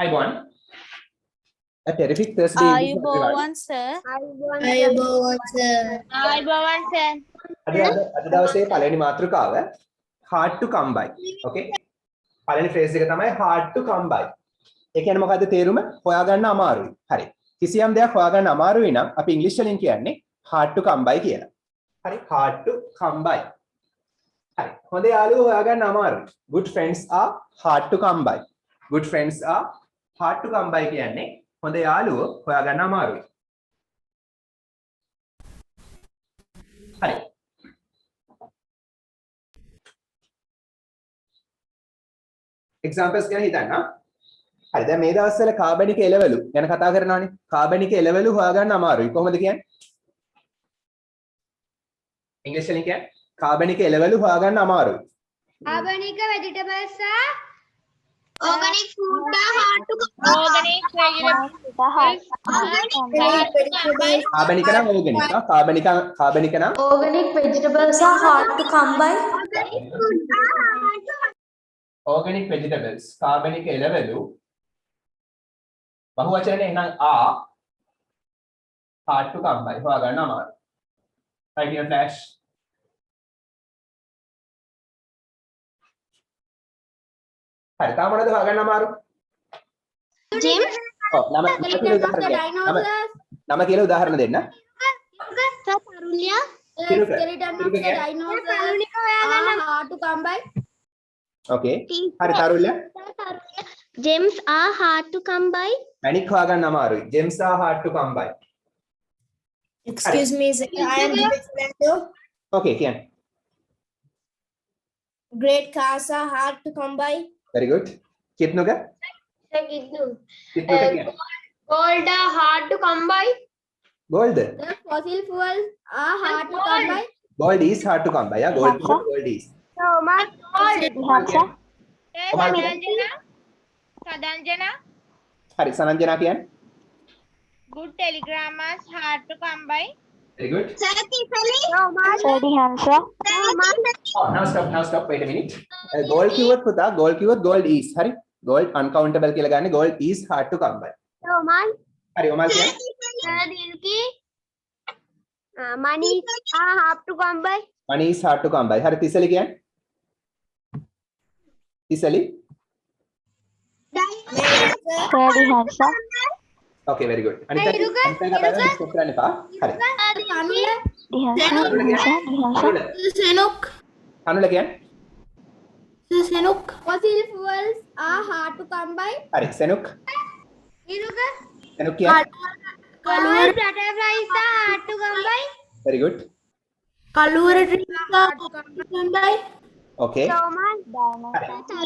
අයිබෝන්. A terrific Thursday evening to everyone. ආයුබෝවන් sir. අයබෝවන් sir. ආයුබෝවන් සර්. අද දවසේ පළවෙනි මාතෘකාව hard to come by. Okay. පළවෙනි phrase එක තමයි hard to come by. ඒ කියන්නේ මොකද්ද තේරුම? හොයාගන්න අමාරුයි. හරි. කිසියම් දෙයක් හොයාගන්න අමාරුයි නම් අපි ඉංග්‍රීසි වලින් කියන්නේ hard to come by කියලා. හරි. hard to come by. හරි. හොඳ යාළුවෝ හොයාගන්න අමාරුයි. Good friends are hard to come by. Good friends are hard to come by කියන්නේ හොඳ යාළුවෝ හොයාගන්න අමාරුයි. හරි. examples ගැන හිතන්න. හරි දැන් මේ දවස්වල කාබනික එළවලු ගැන කතා කරනවානේ. කාබනික එළවලු හොයාගන්න අමාරුයි. කොහොමද කියන්නේ? ඉංග්‍රීසි වලින් කියන්නේ කාබනික එළවලු හොයාගන්න අමාරුයි. Organic vegetables are organic food are hard to organic vegetables කාබනික නම් ඕගනික්. කාබනික නම් Organic vegetables are hard to come by. organic vegetables කාබනික එළවලු බහුවචනනේ එහෙනම් hard to come by හොයාගන්න අමාරුයි. right here flash හරි තාම මොනවද හොයාගන්න අමාරු? James ඔව් නම කියලා උදාහරණ දෙන්න. Tarulya skeleton of the dinosaurs are hard to come by. okay හරි තරුල්‍ය Gems are hard to come by. මැණික් හොයාගන්න අමාරුයි. gems are hard to come by. Excuse me, sir. I am Dinesh. okay කියන්නේ Great cars are hard to come by. very good කිත්නුක කිත්නුක කියන්නේ Gold are hard to come by. gold The fossil fuels are hard to come by. gold is hard to come by yeah gold is සදංජනා හරි සනංජනා කියන්නේ good telegrammers hard to come by. very good oh now stop wait a minute gold keyword පුතා gold keyword gold is හරි gold uncountable කියලා ගන්න gold is hard to come by හරි ඔමල් කියන්නේ Money are hard to come by. money is hard to come by හරි තිසලි කියන්නේ තිසලි okay very good අනිත් එක කතා කරන්න එපා හරි Senuk. අනුල කියන්නේ Senuk. Fossil fuels are hard to come by. හරි සෙනුක් Iruka. සෙනුක් කියන්නේ Color butterflies are hard to come by. very good Kalura trees are hard to come by. okay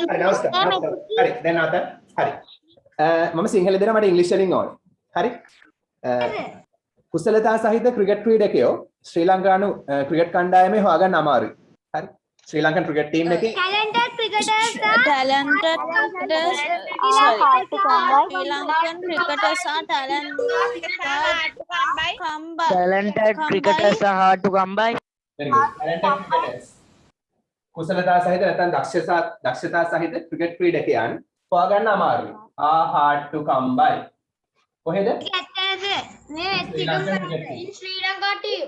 හරි now stop හරි දැන් ආත හරි මම සිංහල දෙනා මට ඉංග්‍රීසි වලින් ඕනේ හරි කුසලතා සහිත ක්‍රිකට් ක්‍රීඩකයෝ ශ්‍රී ලංකානු ක්‍රිකට් කණ්ඩායමේ හොයාගන්න අමාරුයි හරි ශ්‍රී ලංකන් ක්‍රිකට් ටීම් එකේ Talented cricketers are talented cricketers hard to come by. Sri Lankan cricketers are Talented cricketers are hard to come by. very good talented cricketers කුසලතා සහිත නැත්නම් දක්ෂතා සහිත ක්‍රිකට් ක්‍රීඩකයන් හොයාගන්න අමාරුයි hard to come by කොහෙද in Sri Lanka team.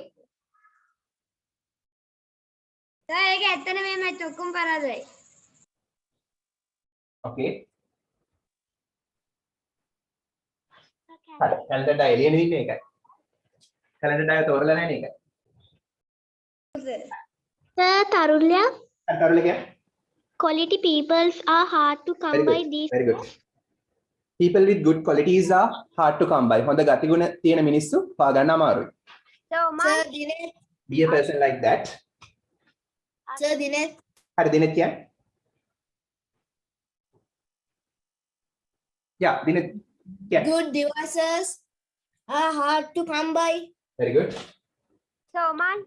ඒක ඇත්තනේ මේ මැච් ඔක්කොම පරාදයි. okay හරි talented අය එළියෙ ඉන්නේ ඒකයි talented අය තෝරලා නැහැ නේ ඒකයි Tarulya, හරි තරුල කියන්නේ quality peoples are hard to come by these. very good people with good qualities are hard to come by හොඳ ගතිගුණ තියෙන මිනිස්සු හොයාගන්න අමාරුයි So Sir Dinesh. be a person like that Sir Dinesh. හරි දිනෙත් කියන්නේ yeah දිනෙත් කියන්නේ Good devices are hard to come by. very good Soman,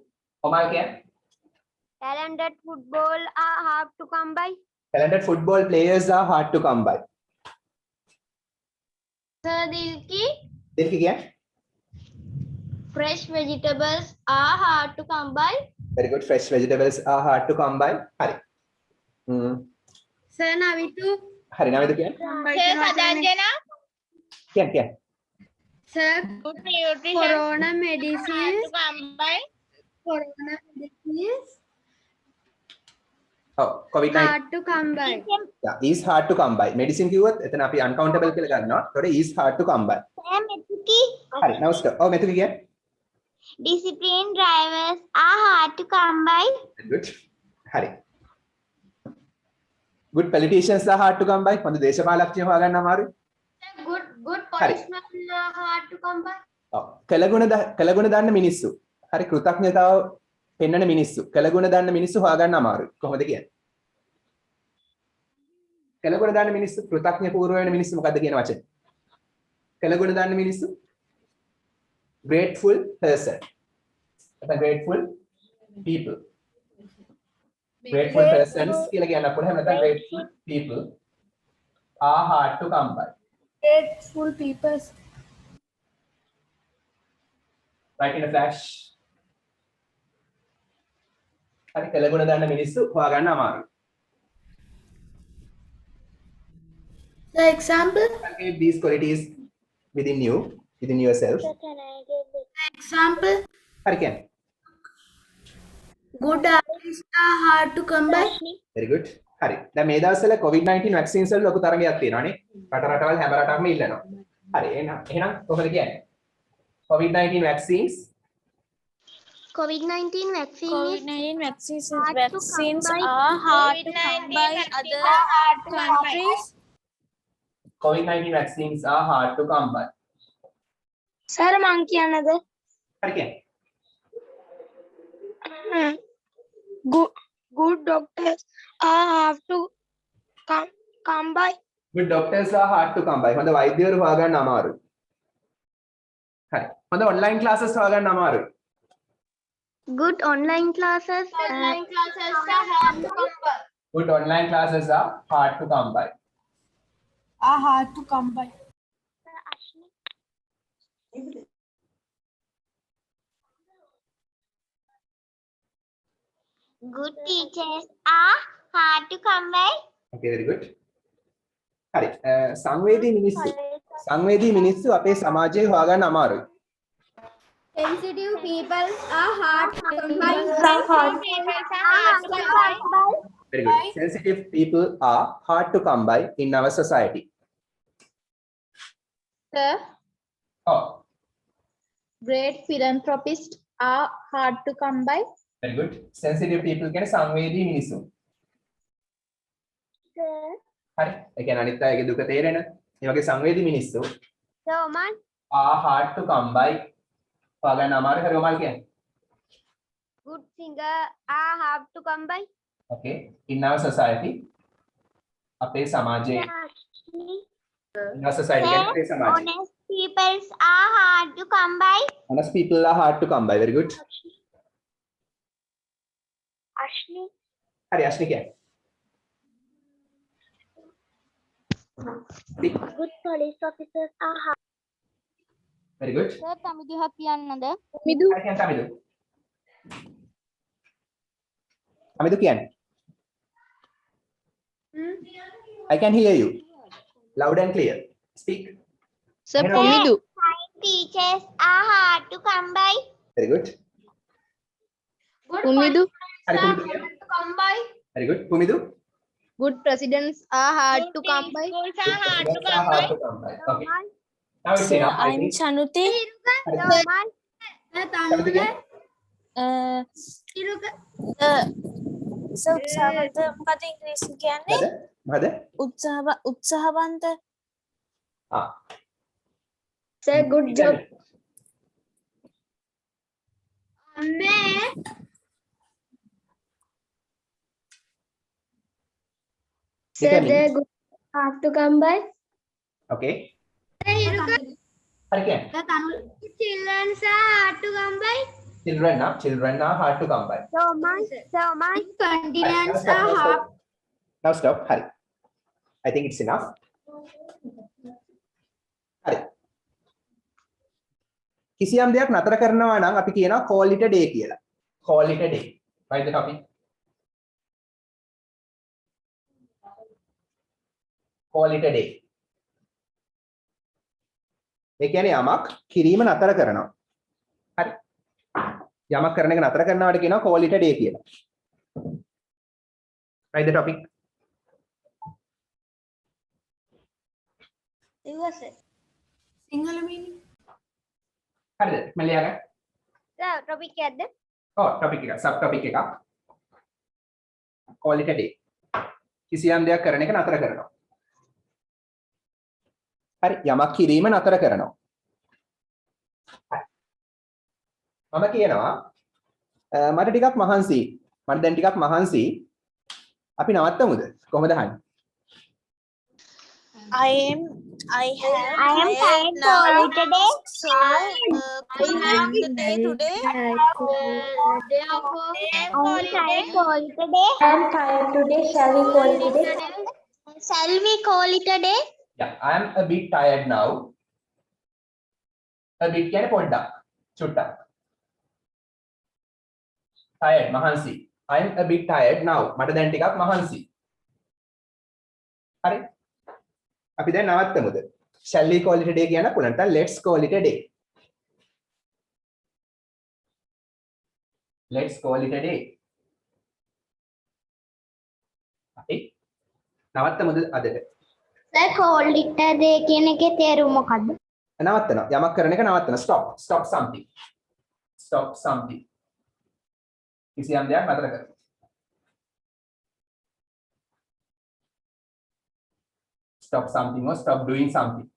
ඔමල් කියන්නේ talented football are hard to come by. talented football players are hard to come by Sir Dilki, Dilki කියන්නේ fresh vegetables are hard to come by. very good fresh vegetables are hard to come by hari Sir Navitu, හරි නවද කියන්නේ? කියන්නේ. Sir, good nutrition corona hard medicines. to combine Corona medicines. ඔව් COVID-19 Hard to come by. yeah, is hard to come by. medicine කිව්වොත් එතන අපි uncountable කියලා ගන්නවා. ඒතකොට is hard to come by. හරි now stop. ඔව් මෙතන කියන්නේ. Disciplined drivers are hard to come by. good. හරි. good politicians are hard to come by. හොඳ දේශපාලඥයෝ හොයාගන්න අමාරුයි. Good policemen are hard to come by. ඔව් කළගුණ දන්න මිනිස්සු. හරි කෘතඥතාව පෙන්වන මිනිස්සු. කළගුණ දන්න මිනිස්සු හොයාගන්න අමාරුයි. කොහොමද කියන්නේ? කළගුණ දන්න මිනිස්සු කෘතඥ පූර්ව වෙන මිනිස්සු මොකද්ද කියන වචනේ? කළගුණ දන්න මිනිස්සු grateful person. නැත්නම් grateful people. Grateful persons කියලා කියන්න පුළුවන්. නැත්නම් grateful people are hard to come by. Grateful people. Right in a flash. හරි කළගුණ දන්න මිනිස්සු හොයාගන්න අමාරුයි. The example. Give these qualities within you, within yourself. Example. හරි කියන්නේ. Good artists are hard to come by. very good. හරි. දැන් මේ දවස්වල COVID-19 vaccines වල ලොකු තරගයක් තියෙනවානේ. රටවල් හැම රටක්ම ඉල්ලනවා. හරි. එහෙනම් කොහොමද කියන්නේ? COVID-19 vaccines COVID-19 vaccine COVID-19 vaccines hard to vaccines come by. are hard to come by other countries. COVID-19 vaccines are hard to come by. Sir, මං කියන්නද? හරි කියන්නේ. Good doctors are hard to come by. good doctors are hard to come by. හොඳ වෛද්‍යවරු හොයාගන්න අමාරුයි. හරි. හොඳ online classes හොයාගන්න අමාරුයි. Good online classes. Online classes are hard to come by. good online classes are hard to come by. Are hard to come by. Good teachers are hard to come by. okay very good. හරි. සංවේදී මිනිස්සු අපේ සමාජයේ හොයාගන්න අමාරුයි. Sensitive people are hard to come by. very good. sensitive people are hard to come by in our society. Sir, oh great philanthropists are hard to come by. very good. sensitive people කියන්නේ සංවේදී මිනිස්සු. හරි. ඒ කියන්නේ අනිත් අයගේ දුක තේරෙන. ඒ වගේ සංවේදී මිනිස්සු Roman. are hard to come by. හොයාගන්න අමාරුයි. හරි ඔමල් කියන්නේ. Good singer are hard to come by. okay. in our society අපේ සමාජයේ in our society කියන්නේ අපේ සමාජයේ Honest people are hard to come by. honest people are hard to come by. very good. Ashni. හරි අශ්නි කියන්නේ. Good police officers are hard. very good. Sir, තමිදුහක් කියන්නද? හරි කියන්නේ තමිදු. තමිදු කියන්නේ. I can hear you loud and clear. speak. Sir, Hello. Pomidu. Teachers are hard to come by. very good. Good Pumidu. හරි policemen පුමිදු are කියන්නේ. hard to come by. very good. පුමිදු Good presidents are hard to come by. Hard to come by. okay. now it's Sir, enough. I I'm think. Chanuti. Roman. තමිදු කියන්නේ. Sir, උත්සාහවන්ත මොකද ඉංග්‍රීසි කියන්නේ? මොකද? උත්සාහවන්ත. ආ. Sir, good job. मैं Sir, Becoming. they're good hard to come by. okay. Hey, හරි කියන්නේ. children are hard to come by. children are hard to come by. Roman. Continents Stop, are now hard. stop. now stop. හරි. I think it's enough. හරි. කිසියම් දෙයක් නතර කරනවා නම් අපි කියනවා call it a day කියලා. call it a day. Write the topic. call it a day. ඒ කියන්නේ යමක් කිරීම නතර කරනවා. හරි. යමක් කරන එක නතර කරනවාට කියනවා call it a day කියලා. Right the topic. Sinhala meaning හරිද? මම ලියාගන්න. සර් ටොපික් එකක්ද? ඔව් topic එක sub topic එකක්. call it a day. කිසියම් දෙයක් කරන එක නතර කරනවා. හරි යමක් කිරීම නතර කරනවා. මම කියනවා මට ටිකක් මහන්සි. මට දැන් ටිකක් මහන්සි. අපි නවත්තමුද? කොහොමද අහන්නේ? I am tired call now. it a day. So call the day today. Therefore, call it a day. Call it a day. I am tired today. Shall we call it a day? Shall we call it a day? Yeah, I am a bit tired now. A bit කියන්නේ පොඩ්ඩක්. චුට්ටක්. Tired මහන්සි. I am a bit tired now. මට දැන් ටිකක් මහන්සි. හරි. අපි දැන් නවත්තමුද? Shall we call it a day කියන්න පුළුවන්. නැත්නම් let's call it a day. Let's call it a day. හරි. නවත්තමුද අදට? Sir, call it a day කියන එකේ තේරුම මොකද්ද? නවත්තනවා. යමක් කරන එක නවත්තනවා. Stop something. Stop something. කිසියම් දෙයක් නතර කරනවා. Stop something or stop doing something.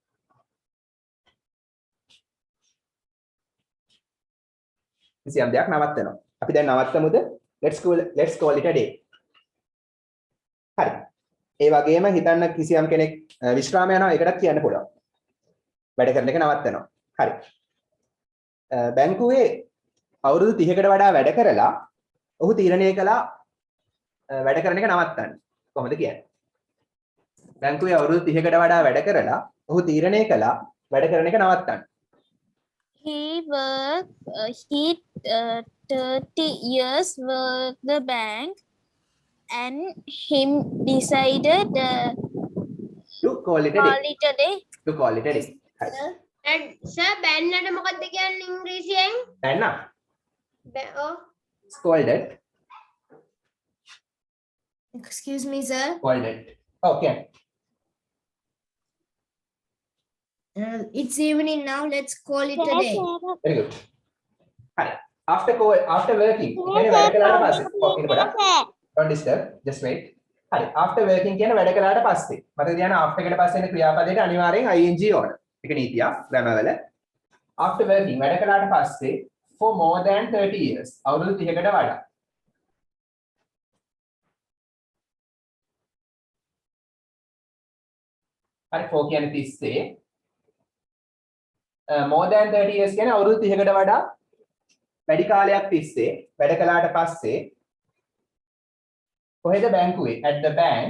කිසියම් දෙයක් නවත්තනවා. අපි දැන් නවත්තමුද? Let's call it a day. හරි. ඒ වගේම හිතන්න කිසියම් කෙනෙක් විශ්‍රාම යනවා ඒකටත් කියන්න පුළුවන්. වැඩ කරන එක නවත්තනවා. හරි. බැංකුවේ අවුරුදු 30කට වඩා වැඩ කරලා ඔහු තීරණය කළා වැඩ කරන එක නවත්තන්න. කොහොමද කියන්නේ? බැංකුවේ අවුරුදු 30කට වඩා වැඩ කරලා ඔහු තීරණය කළා වැඩ කරන එක නවත්තන්න. He 30 years worked the bank and him decided To call it a day. To call it a day. හරි. And sir, බැන්නට මොකද්ද කියන්නේ ඉංග්‍රීසියෙන්? දැන් නම් ඔව්. scolded. excuse me sir Scolded. Okay. it's evening now let's call it a day Very good. හරි. After working කියන්නේ වැඩ කළාට පස්සේ. Okay පොඩක්. Don't disturb. Just wait. හරි. After working කියන වැඩ කළාට පස්සේ. මතක තියාගන්න after එකට පස්සේ එන ක්‍රියාපදයට අනිවාර්යෙන් ing ඕන. ඒක නීතියක් grammar වල. After working වැඩ කළාට පස්සේ for more than 30 years. අවුරුදු 30කට වඩා. හරි for කියන්නේ 30. more than 30 years කියන්නේ අවුරුදු 30කට වඩා වැඩි කාලයක් තිස්සේ වැඩ කළාට පස්සේ කොහෙද බැංකුවේ at the bank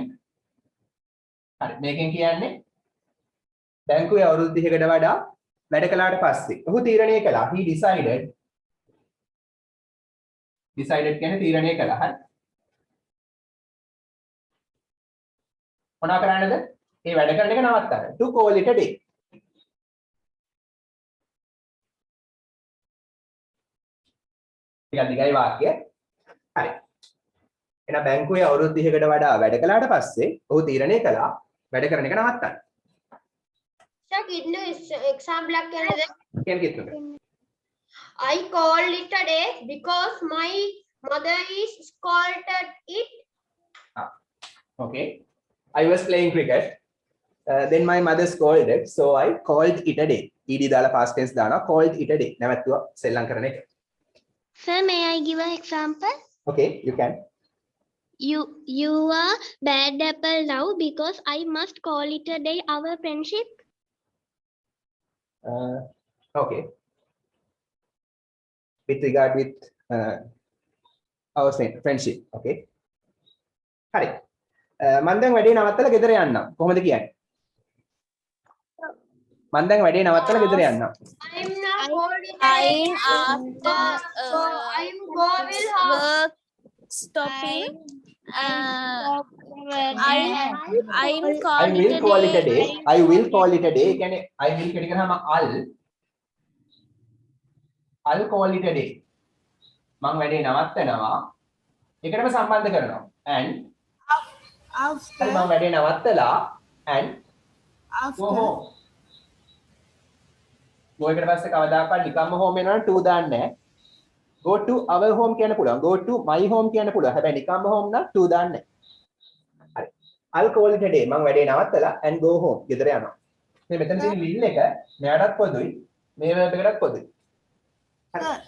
හරි මේකෙන් කියන්නේ බැංකුවේ අවුරුදු 30කට වඩා වැඩ කළාට පස්සේ ඔහු තීරණය කළා he decided කියන්නේ තීරණය කළා හරි මොනවා කරන්නද මේ වැඩ කරන එක නවත්තන්න to call it a day ටිකක් දිගයි වාක්‍ය හරි එහෙනම් බැංකුවේ අවුරුදු 30කට වඩා වැඩ කළාට පස්සේ ඔහු තීරණය කළා වැඩ කරන එක නවත්තන්න. සර් කින්න එක්සැම්පල් එකක් කියන්නද? කියන්න කිව්වද? I called it a day because my mother is scolded it. Okay. I was playing cricket. Then my mother scolded, so I called it a day. ed දාලා past tense දානවා called it a day. නැවතුවා සෙල්ලම් කරන එක. Sir, may I give an example? Okay, you can. You are bad apple now because I must call it a day our friendship. Okay. With regard with our friendship. Okay. හරි. මම දැන් වැඩේ නවත්තලා ගෙදර යන්නම්. කොහොමද කියන්නේ? මම දැන් වැඩේ නවත්තලා ගෙදර යන්නම්. I'm not holding I'm after I'm going work stopping I'm I call will it call a it a day. day. I will call it a day. කියන්නේ I will කෙටි කරාම I'll call it a day. මම වැඩේ නවත්තනවා. ඒකටම සම්බන්ධ කරනවා. And හරි මම වැඩේ නවත්තලා and go home. go එකට පස්සේ කවදාකවත් නිකම්ම home වෙනවනම් to දාන්නේ නැහැ. go to our home කියන්න පුළුවන්. go to my home කියන්න පුළුවන්. හැබැයි නිකම්ම home නම් to දාන්නේ නැහැ. හරි. I'll call it a day. මම වැඩේ නවත්තලා and go home. ගෙදර යනවා. මේ මෙතන තියෙන will එක මෙයාටත් පොදුයි. මේ verb එකටත් පොදුයි.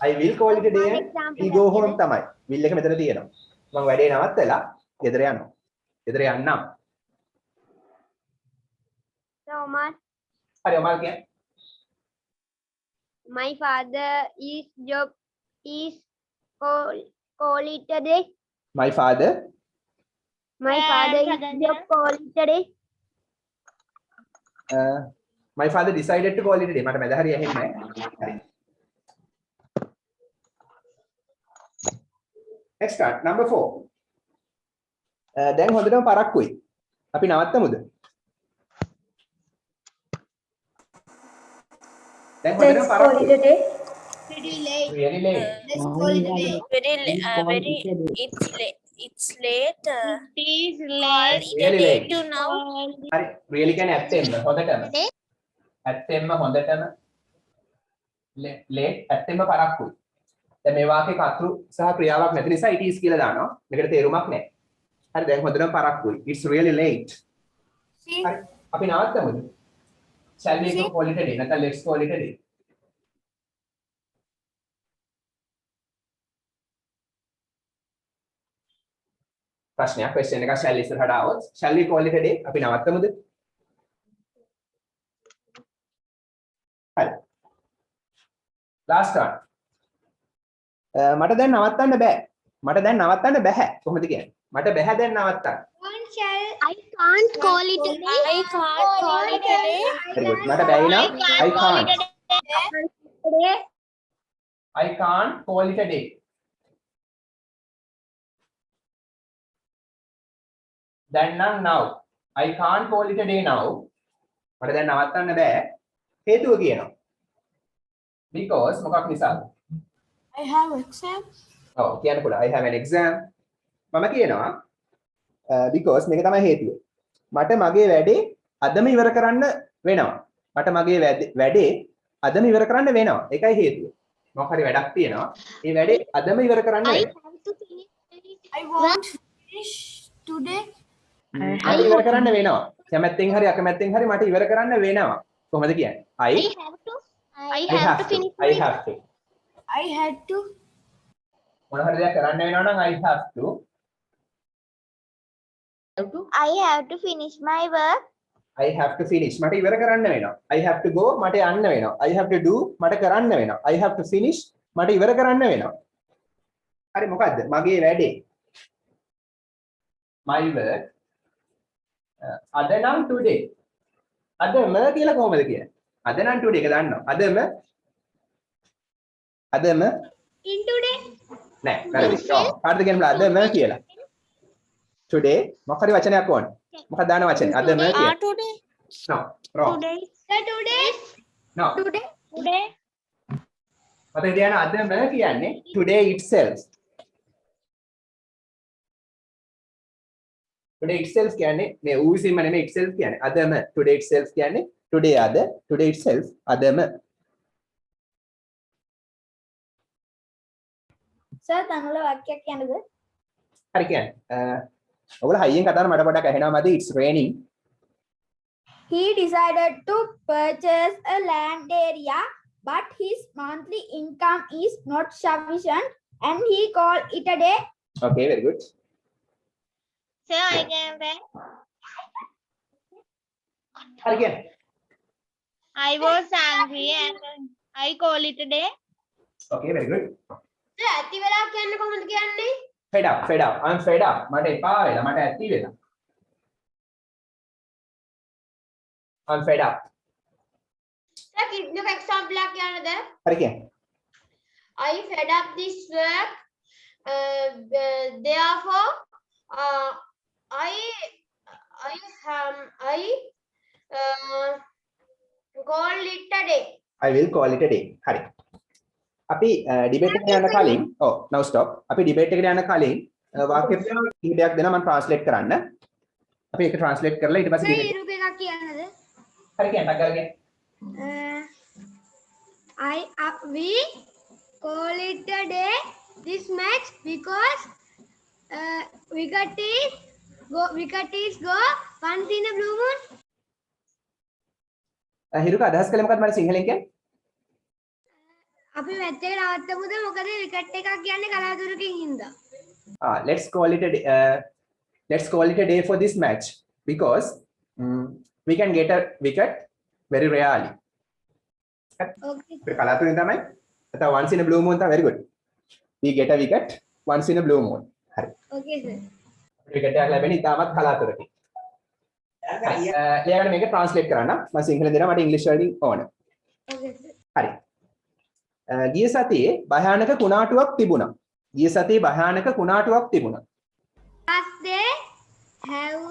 I will call it a day and we go home තමයි. will එක මෙතන තියෙනවා. මම වැඩේ නවත්තලා ගෙදර යනවා. ගෙදර යන්නම්. Omar, හරි ඔමාල් කියන්නේ my father is job is call it a day. my father My father is job call it a day. my father decided to call it a day. මට මැද හරිය ඇහෙන්නේ නැහැ. හරි. Next card, number 4. දැන් හොඳටම පරක්කුයි. අපි නවත්තමුද? දැන් හොඳටම පරක්කුයි. Really late. It's late. It is Really late. To now. හරි. really කියන්නේ ඇත්තෙන්ම හොඳටම. ඇත්තෙන්ම හොඳටම late ඇත්තෙන්ම පරක්කුයි. දැන් මේ වාක්‍යයක අතුරු සහ ක්‍රියාවක් නැති නිසා it is කියලා දානවා. මේකට තේරුමක් නැහැ. හරි දැන් හොඳටම පරක්කුයි. It's really late. හරි අපි නවත්තමුද? Shall we go call it a day? නැත්නම් let's call it a day. ප්‍රශ්නයක් question එකක් shall ඉස්සරහට આવොත් shall we call it a day? අපි නවත්තමුද? හරි. last one. මට දැන් නවත්තන්න බෑ. මට දැන් නවත්තන්න බෑ. කොහොමද කියන්නේ? මට බෑ දැන් නවත්තන්න. I can't call it a day. I can't call it a day. Very good. මට බැයි නම් I can't. I can't call it a day. දැන් නම් now. I can't call it a day now. මට දැන් නවත්තන්න බෑ. හේතුව කියනවා. Because මොකක් නිසාද? I have exam. ඔව් කියන්න පුළුවන්. I have an exam. මම කියනවා because මේක තමයි හේතුව. මට මගේ වැඩේ අදම ඉවර කරන්න වෙනවා. මට මගේ වැඩේ අදම ඉවර කරන්න වෙනවා. ඒකයි හේතුව. මොකක් හරි වැඩක් තියෙනවා. ඒ වැඩේ අදම ඉවර කරන්න I වෙනවා. have to finish. I want to finish today. මට ඉවර කරන්න වෙනවා. කැමැත්තෙන් හරි අකමැත්තෙන් හරි මට ඉවර කරන්න වෙනවා. කොහොමද කියන්නේ? I have to finish. I have to. I had to. මොන හරි දෙයක් කරන්න වෙනවා නම් I have to. I have to finish my work. I have to finish. මට ඉවර කරන්න වෙනවා. I have to go මට යන්න වෙනවා. I have to do මට කරන්න වෙනවා. I have to finish මට ඉවර කරන්න වෙනවා. හරි මොකද්ද? මගේ වැඩේ. My work. අද නම් today. අදම කියලා කොහොමද කියන්නේ? අද නම් today එක දන්නවා. අදම In today. නෑ වැරදි. කාටද කියන්න අදම කියලා. today මොකක් හරි වචනයක් ඕන. මොකක්ද දාන වචනේ? අදම කියලා. Today. No, wrong. Today. No. Today. මතක තියාගන්න අදම කියන්නේ today itself. today itself කියන්නේ මේ ඌසින්ම නෙමෙයි itself කියන්නේ අදම today itself කියන්නේ today අද today itself අදම. Sir, තංගල වාක්‍යයක් කියන්නද? හරි කියන්නේ. ඔයගොල්ලෝ හයියෙන් කතා කරන මට පොඩ්ඩක් ඇහෙනවා මදි. It's raining. He decided to purchase a land area, but his monthly income is not sufficient, and he called it a day. Okay, very good. Sir, I came back. හරි කියන්නේ. I was angry and I call it a day. Okay, very good. Sir, ඇති වෙලා කියන්නේ කොහොමද කියන්නේ? Fed up. I'm fed up. මට එපා වෙලා මට ඇති වෙලා. I'm fed up. Sir, කිව්ව example එකක් කියන්නද? හරි කියන්නේ. I fed up this work. Therefore, I I will call it a day. හරි. අපි ඩිබේට් එකට යන කලින් now stop. අපි ඩිබේට් එකට යන කලින් වාක්‍ය කිහිපයක් දෙනවා මම ට්‍රාන්ස්ලේට් කරන්න. අපි ඒක ට්‍රාන්ස්ලේට් කරලා ඊට පස්සේ ඩිබේට් ඉරුක එකක් කියන්නද? හරි කියන්න ගලගෙන. We call it a day this match because wicket is go once in a blue moon. හිරුක අදහස් කළේ මොකක්ද මම සිංහලෙන් කියන්නේ? අපි මැච් එක නවත්තමුද මොකද විකට් එකක් කියන්නේ කලාතුරකින් හින්දා. Let's call it a day for this match because we can get a wicket very rarely. Okay. කලාතුරකින් තමයි. නැත්නම් once in a blue moon තමයි very good. We get a wicket once in a blue moon. හරි. Okay sir. Wicket එකක් ලැබෙන්නේ ඉතාමත් කලාතුරකින්. එයාට මේක ට්‍රාන්ස්ලේට් කරන්න. මම සිංහලෙන් දෙනවා මට ඉංග්‍රීසි වලින් ඕන. Okay sir. හරි. ගිය සතියේ භයානක කුණාටුවක් තිබුණා. ගිය සතියේ භයානක කුණාටුවක් තිබුණා. Last day have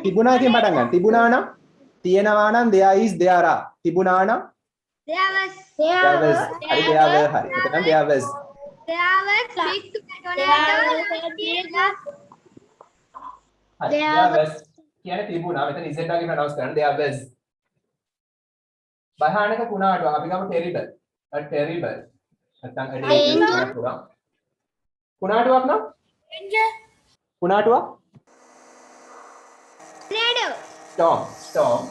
තිබුණා කියන පටන් ගන්න. තිබුණා නම් තියෙනවා නම් there is there are. තිබුණා නම් there was there was. හරි there were. හරි. එතන there was. big tornado. there was කියන්නේ තිබුණා. මෙතන z වගේ ප්‍රොනවුන්ස් කරන්න there was. භයානක කුණාටුවක් අපි ගමු terrible. a terrible. නැත්නම් a dangerous කුණාටුවක් නම් කුණාටුවක් storm.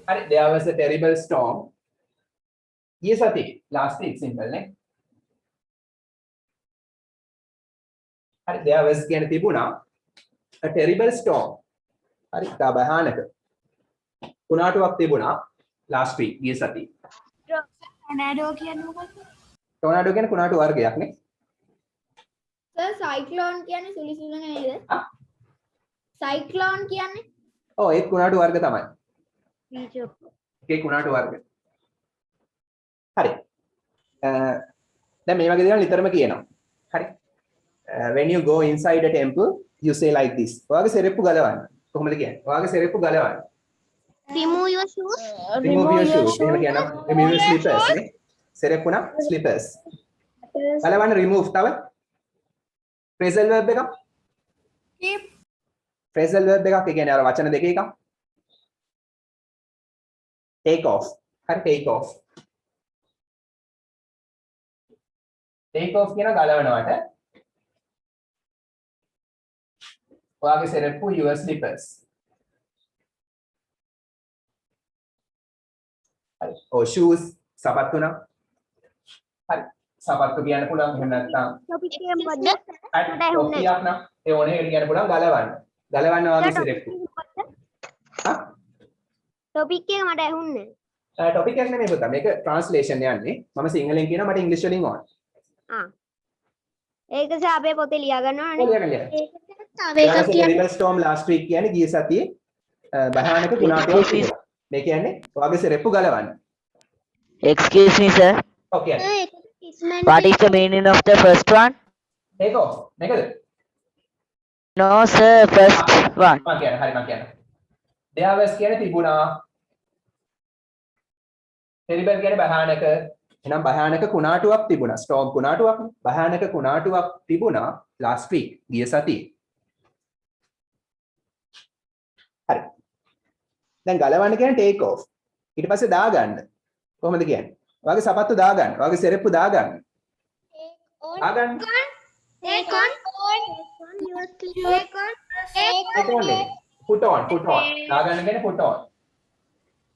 හරි there was a terrible storm. ගිය සතියේ last week simple නේ. හරි there was කියන්නේ තිබුණා a terrible storm. හරි තා භයානක කුණාටුවක් තිබුණා last week ගිය සතියේ. tornado කියන්නේ මොකක්ද? ටොර්නඩෝ කියන්නේ කුණාටු වර්ගයක් නේ. සර් cyclone කියන්නේ සුලිසුල නේද? cyclone කියන්නේ ඔව් ඒක කුණාටු වර්ග තමයි. ඒකේ කුණාටු වර්ග. හරි. දැන් මේ වගේ දේවල් නිතරම කියනවා. හරි. When you go inside a temple you say like this. ඔයාගේ සෙරෙප්පු ගලවන්න. කොහොමද කියන්නේ? ඔයාගේ සෙරෙප්පු ගලවන්න. Remove your shoes. Remove your shoes. එහෙම කියනවා. Remove your slippers නේ. සෙරෙප්පු නම් slippers. ගලවන්න remove තව. phrasal verb එකක්. keep phrasal verb එකක්. ඒ කියන්නේ අර වචන දෙකේ එකක්. take off. හරි take off. take off කියන ගලවනවට ඔයාගේ සෙරෙප්පු your slippers. හරි. ඔව් shoes සපත්තු නම් හරි. සපත්තු කියන්න පුළුවන් එහෙම නැත්නම් Topic එක මොකද්ද? ටොපියක් නම් ඒ ඕනේ එකට කියන්න පුළුවන් ගලවන්න. ගලවන්න වගේ සෙරෙප්පු. හා? Topic එක මට ඇහුන්නේ. ටොපික් එක නෙමෙයි පුතා. මේක ට්‍රාන්ස්ලේෂන් යන්නේ. මම සිංහලෙන් කියනවා මට ඉංග්‍රීසි වලින් ඕන. ඒක අපේ පොතේ ලියා ගන්නවනේ. ලියගන්න. තව එකක් කියන්න. terrible storm last week කියන්නේ ගිය සතියේ භයානක කුණාටුවක් තිබුණා. මේ කියන්නේ ඔයාගේ සෙරෙප්පු ගලවන්න. Excuse me, sir. Okay. What is the meaning of the first one? take off. මේකද? No, sir. First one. මම කියන්නේ හරි මම කියන්නේ. there was කියන්නේ තිබුණා. terrible කියන්නේ භයානක. එහෙනම් භයානක කුණාටුවක් තිබුණා. storm කුණාටුවක්. භයානක කුණාටුවක් තිබුණා last week ගිය සතියේ. හරි. දැන් ගලවන්න කියන්නේ take off. ඊට පස්සේ දාගන්න. කොහොමද කියන්නේ? ඔයාගේ සපත්තු දාගන්න. ඔයාගේ සෙරෙප්පු දාගන්න. දාගන්න. take on your take on put on. put on. දාගන්න කියන්නේ put on.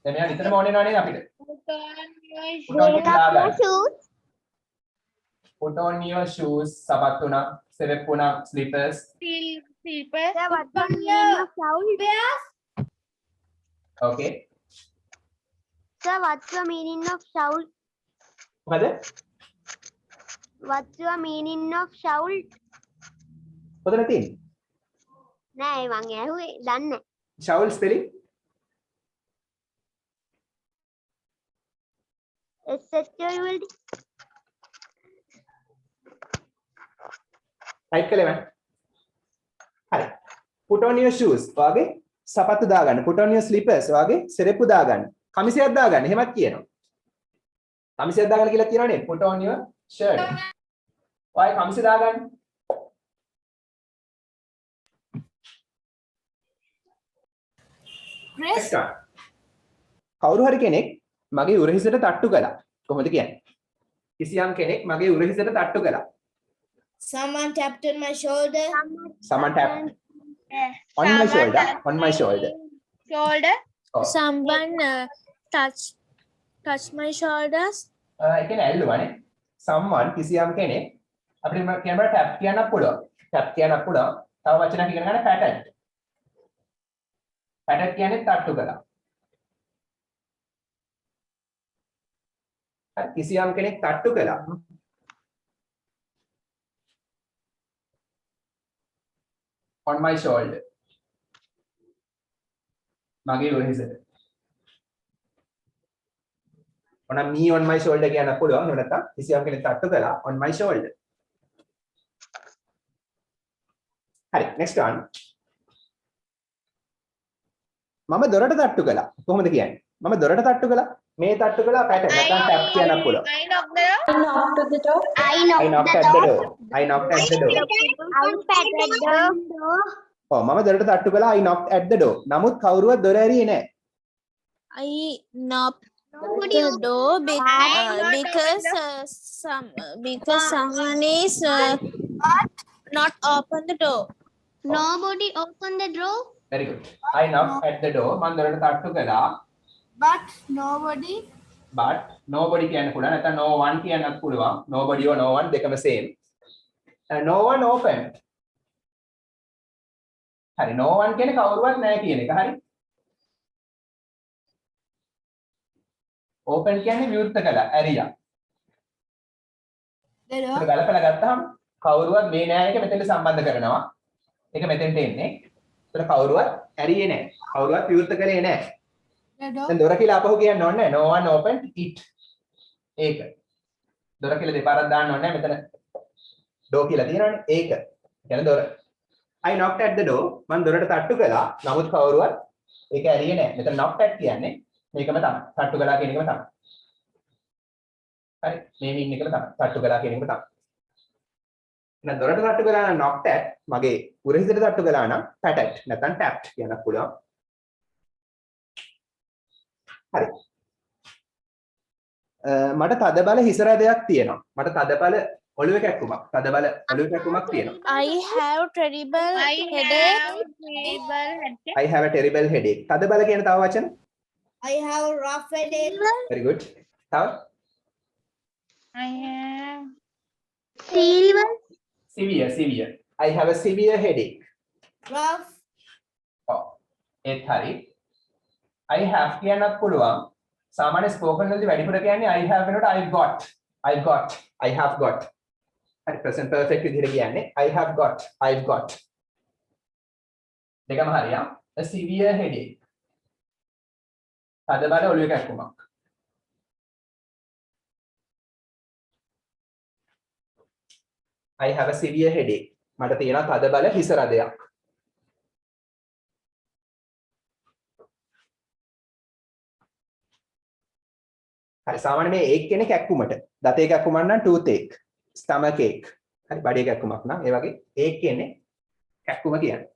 දැන් මෙයා විතරම ඕනේ නෑ නේද අපිට? put on කියන්නේ දාගන්න. put on your shoes සපත්තු නම් සෙරෙප්පු නම් slippers. Okay. Sir, what's the meaning of shout? මොකද? What's the meaning of shout? කොතන තියෙන්නේ? නෑ මං ඇහුවේ දන්නේ නැහැ. shout spelling? SHOULD. type කළේ මම. හරි. put on your shoes. ඔයාගේ සපත්තු දාගන්න. put on your slippers. ඔයාගේ සෙරෙප්පු දාගන්න. කමිසයක් දාගන්න. එහෙමත් කියනවා. කමිසයක් දාගන්න කියලා කියනවා නේ. put on your shirt. ඔයාගේ කමිස දාගන්න. Press. කවුරු හරි කෙනෙක් මගේ උරහිසට තට්ටු කළා. කොහොමද කියන්නේ? කිසියම් කෙනෙක් මගේ උරහිසට තට්ටු කළා. Someone tapped on my shoulder. Someone tapped on my shoulder. On my shoulder. Oh. Someone touch my shoulders. ඒ කියන්නේ ඇල්ලුවානේ. someone කිසියම් කෙනෙක් අපිට කියනවා tap කියන්න පුළුවන්. tap කියන්න පුළුවන්. තව වචනයක් ඉගෙන ගන්න patted. patted කියන්නේ තට්ටු කළා. කිසියම් කෙනෙක් තට්ටු කළා. on my shoulder. මගේ උරහිසට. ඔන්න me on my shoulder කියන්න පුළුවන්. එහෙම නැත්නම් කිසියම් කෙනෙක් තට්ටු කළා on my shoulder. හරි next one. මම දොරට තට්ටු කළා. කොහොමද කියන්නේ? මම දොරට තට්ටු කළා. මේ තට්ටු කළා pattern නැත්නම් tap කියන්න පුළුවන්. I knocked the door. I knocked at the door. I knocked at the door. ඔව් මම දොරට තට්ටු කළා I knocked at the door. නමුත් කවුරුවත් දොර ඇරියේ නැහැ. I knocked the door because someone is not open the door. Nobody opened the door. Very good. I knocked at the door. මම දොරට තට්ටු කළා. But nobody. But nobody කියන්න පුළුවන්. නැත්නම් no one කියන්නත් පුළුවන්. Nobody or no one දෙකම same. No one opened. හරි no one කියන්නේ කවුරුවත් නැහැ කියන එක. හරි. open කියන්නේ විවෘත කළා. ඇරියා. The ඒක door. ගලපලා ගත්තාම කවුරුවත් මේ නෑ එක මෙතෙන්ට සම්බන්ධ කරනවා. ඒක මෙතෙන්ට එන්නේ. ඒතර කවුරුවත් ඇරියේ නෑ. කවුරුවත් විවෘත කළේ නෑ. The door. දැන් දොර කියලා අපහු කියන්න ඕනේ no one opened it. ඒක. දොර කියලා දෙපාරක් දාන්න ඕනේ මෙතන. door කියලා තියෙනවනේ. ඒක. කියන්නේ දොර. I knocked at the door. මම දොරට තට්ටු කළා. නමුත් කවුරුවත් ඒක ඇරියේ නෑ. මෙතන knocked at කියන්නේ මේකම තමයි. තට්ටු කළා කියන එකම තමයි. හරි. මේ මින් එකම තමයි. තට්ටු කළා කියන එකම තමයි. එහෙනම් දොරට තට්ටු කළා නම් knocked at, මගේ උරහිසට තට්ටු කළා නම් patted නැත්නම් tapped කියන්න පුළුවන්. හරි. මට තදබල හිසරදයක් තියෙනවා. මට තදබල ඔළුවේ කැක්කුමක්. තදබල ඔළුවේ කැක්කුමක් තියෙනවා. I have terrible headache. I have a terrible headache. තදබල කියන තව වචන? I have rough headache. Very good. තව? I have severe. I have a severe headache. Rough. ඔව්. ඒත් හරි. I have කියන්නත් පුළුවන්. සාමාන්‍ය ස්පෝකන් වලදී වැඩිපුර කියන්නේ I have වෙනකොට I've got. I have got. හරි present perfect විදිහට කියන්නේ I have got. I've got. දෙකම හරියම්. A severe headache. තදබල ඔළුවේ කැක්කුමක්. I have a severe headache. මට තියෙනවා තදබල හිස රදයක්. හරි සාමාන්‍ය මේ ඒක කියන්නේ කැක්කුමට. දතේ කැක්කුමක් නම් tooth ache, stomach ache. හරි බඩේ කැක්කුමක් නම් ඒ වගේ ඒක කියන්නේ කැක්කුම කියන්නේ.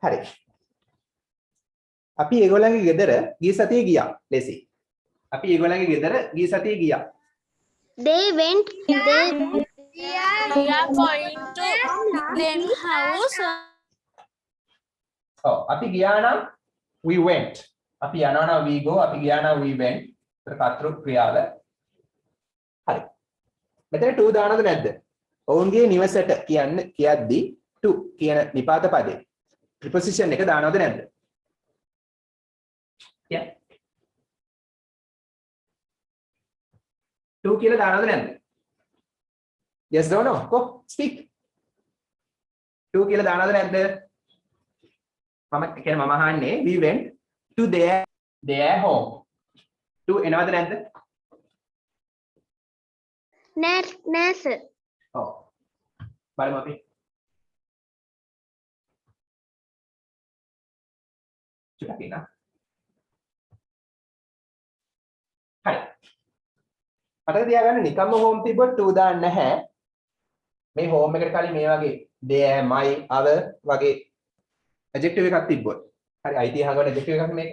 හරි. අපි ඒගොල්ලන්ගේ ගෙදර ගිය සතියේ ගියා. ලෙසි. අපි ඒගොල්ලන්ගේ ගෙදර ගිය සතියේ ගියා. They went. We are going to them house. ඔව් අපි ගියා නම් we went. අපි යනවා නම් we go. අපි ගියා නම් we went. කර්තෘ ක්‍රියාව. හරි. මෙතන to දානවද නැද්ද? ඔවුන්ගේ නිවසට කියද්දී to කියන නිපාත පදේ preposition එක දානවද නැද්ද? Yeah. to කියලා දානවද නැද්ද? Yes or no? Go speak. to කියලා දානවද නැද්ද? මම කියන්නේ මම අහන්නේ we went to their home. to එනවද නැද්ද? Nurse. ඔව්. බලමු අපි. චුට්ටක් ඉන්න. හරි. මතක තියාගන්න නිකම්ම home තිබ්බොත් to දාන්න නැහැ. මේ home එකට කලින් මේ වගේ their, my, our වගේ adjective එකක් තිබ්බොත්. හරි අයිතිය හංගවන adjective එකක් මේක.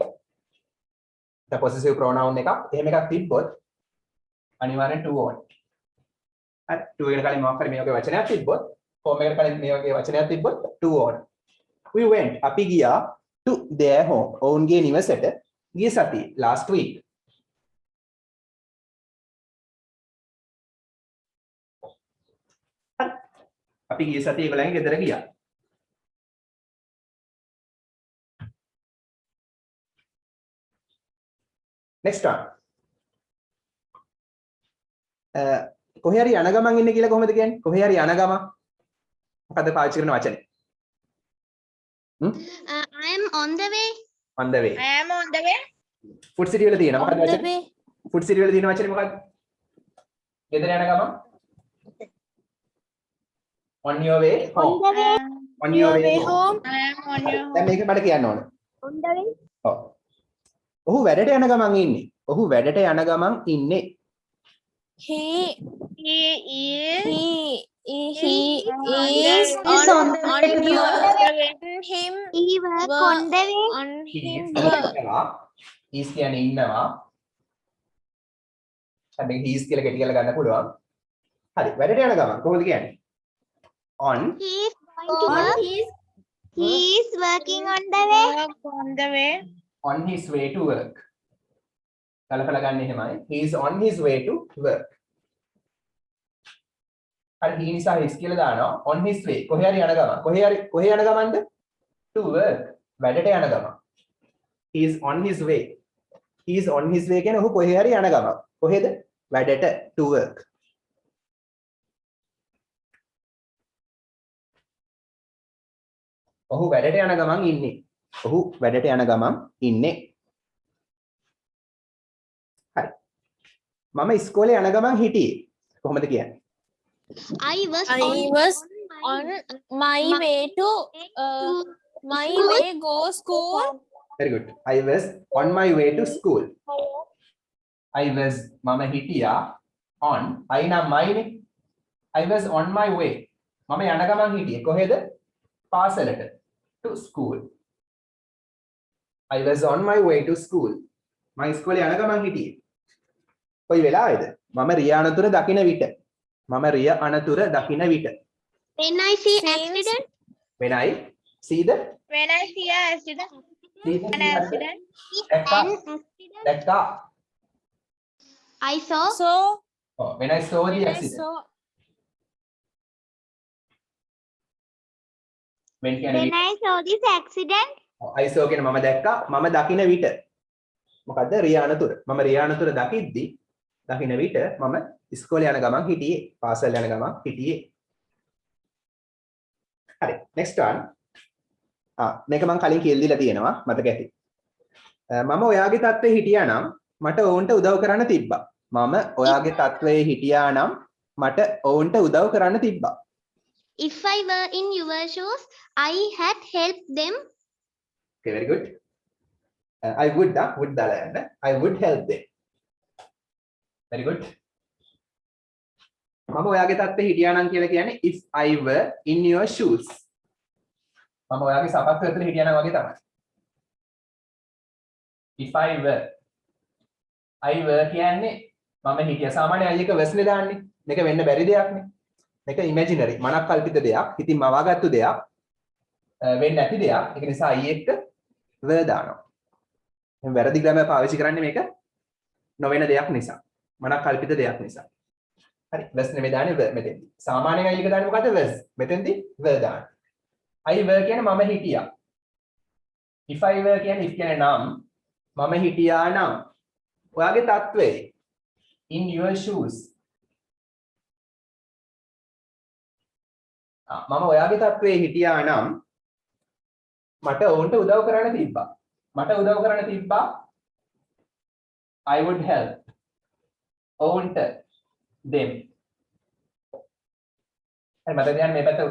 the possessive pronoun එකක්. එහෙම එකක් තිබ්බොත් අනිවාර්යෙන් to ඕන. හරි to එකට කලින් මොකක් හරි මේ වගේ වචනයක් තිබ්බොත් home එකට කලින් මේ වගේ වචනයක් තිබ්බොත් to ඕන. we went අපි ගියා to their home. ඔවුන්ගේ නිවසට ගිය සතියේ last week. අපි ගිය සතියේ ඒගොල්ලන්ගේ ගෙදර ගියා. next one. කොහේ හරි යන ගමන් ඉන්නේ කියලා කොහොමද කියන්නේ? කොහේ හරි යන ගමන් මොකද පාවිච්චි කරන වචනේ? I am on the way. on the way. I am on the way. food city වල තියෙන මොකද On the වචනේ? way. food city වල තියෙන වචනේ මොකද්ද? ගෙදර යන ගමන් on your way home. on your way home. I am on your දැන් මේක මට කියන්න ඕන. On the way. ඔව්. ඔහු වැඩට යන ගමන් ඉන්නේ. ඔහු වැඩට යන ගමන් ඉන්නේ. He He is on your him He work Work. on the way. on He him is work. ඉන්නවා. is කියන්නේ ඉන්නවා. හැබැයි he is කියලා කෙටි කරලා ගන්න පුළුවන්. හරි වැඩට යන ගමන් කොහොමද කියන්නේ? on He is going to On work. his He is working on the way. work on the way. on his way to work. කලකලා ගන්න එහෙමයි. he is on his way to work. හරි he නිසා his කියලා දානවා on his way. කොහේ හරි යන ගමන්. කොහේ යන ගමන්ද? to work. වැඩට යන ගමන්. he is on his way. he is on his way කියන්නේ ඔහු කොහේ හරි යන ගමන්. කොහෙද? වැඩට to work. ඔහු වැඩට යන ගමන් ඉන්නේ. ඔහු වැඩට යන ගමන් ඉන්නේ. හරි. මම ඉස්කෝලේ යන ගමන් හිටියේ. කොහොමද කියන්නේ? I was I was on my way to my way go school. Very good. I was on my way to school. I was මම හිටියා on I නම් my නේ. I was on my way. මම යන ගමන් හිටියේ. කොහෙද? පාසලට. to school. I was on my way to school. මම ඉස්කෝලේ යන ගමන් හිටියේ. කොයි වෙලාවේද? මම රිය අනතුර දකින විට. මම රිය අනතුර දකින විට. when I see Since- accident. When I see the When I see an accident. An accident. දැක්කා. An accident. දැක්කා. I saw. So Oh, when I saw the when I accident. saw when කියන්නේ When I saw this accident. I saw කියන මම දැක්කා. මම දකින විට. මොකද්ද? රිය අනතුර. මම රිය අනතුර දකිද්දි දකින විට මම ඉස්කෝලේ යන ගමන් හිටියේ. පාසල් යන ගමන් හිටියේ. හරි. next one. මේක මම කලින් කියලා දීලා තියෙනවා. මතක ඇති. මම ඔයාගේ තත්ත්වයේ හිටියා නම් මට ඔවුන්ට උදව් කරන්න තිබ්බා. මම ඔයාගේ තත්ත්වයේ හිටියා නම් මට ඔවුන්ට උදව් කරන්න තිබ්බා. If I were in your shoes, I had helped them. Okay, very good. I would දාලා යන්න. I would help them. Very good. මම ඔයාගේ තත්ත්වයේ හිටියා නම් කියලා කියන්නේ if I were in your shoes. මම ඔයාගේ සපත්තු ඇතුලේ හිටියා නම් වගේ තමයි. if I were කියන්නේ මම හිටියා. සාමාන්‍ය I එක was නේ දාන්නේ. මේක වෙන්න බැරි දෙයක් නේ. මේක imaginary මනක් කල්පිත දෙයක්. ඉතින් මවාගත්තු දෙයක්. වෙන්නේ නැති දෙයක්. ඒක නිසා I එක්ක were දානවා. එහෙනම් වැරදි ග්‍රැමර් පාවිච්චි කරන්නේ මේක නොවන දෙයක් නිසා. මනක් කල්පිත දෙයක් නිසා. හරි. was නෙමෙයි දාන්නේ were මෙතෙන්දී. සාමාන්‍යයෙන් I එක දාන්නේ මොකද්ද? was. මෙතෙන්දී were දාන්නේ. I were කියන්නේ මම හිටියා. if I were කියන්නේ if කියන්නේ නම් මම හිටියා නම් ඔයාගේ තත්ත්වයේ in your shoes මම ඔයාගේ තත්ත්වයේ හිටියා නම් මට ඔවුන්ට උදව් කරන්න තිබ්බා. මට උදව් කරන්න තිබ්බා I would help ඔවුන්ට them. හරි මට දැන් මේ පැත්ත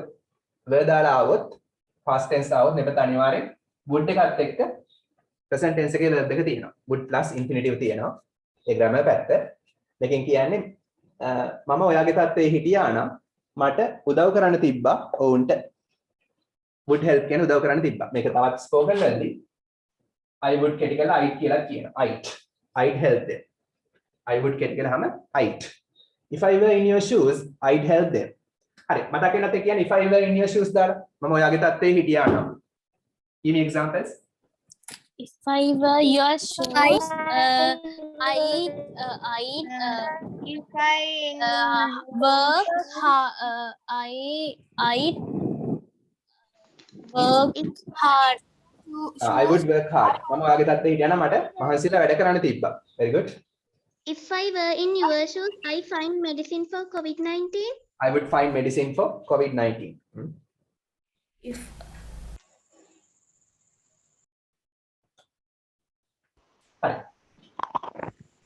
were දාලා આવොත් past tense આવොත් මේ පැත්ත අනිවාර්යෙන් would එකත් එක්ක present tense එකේ verb එක තියෙනවා. would plus infinitive තියෙනවා. ඒ grammar පැත්ත. දෙකෙන් කියන්නේ මම ඔයාගේ තත්ත්වයේ හිටියා නම් මට උදව් කරන්න තිබ්බා ඔවුන්ට. would help කියන්නේ උදව් කරන්න තිබ්බා. මේක තවත් spoken වලදී I would කෙටි කරලා I'd කියලා කියනවා. I'd help them. I would කෙටි කරාම I'd. If I were in your shoes, I'd help them. හරි මතක වෙනත් කියන්නේ if I were in your shoes දාලා මම ඔයාගේ තත්ත්වයේ හිටියා නම්. Give me examples. If I were your shoes, If I work hard. I would work hard. මම ඔයාගේ තත්ත්වයේ හිටියා නම් මට මහන්සිලා වැඩ කරන්න තිබ්බා. Very good. If I were in your shoes, I find medicine for COVID-19. I would find medicine for COVID-19. If Right.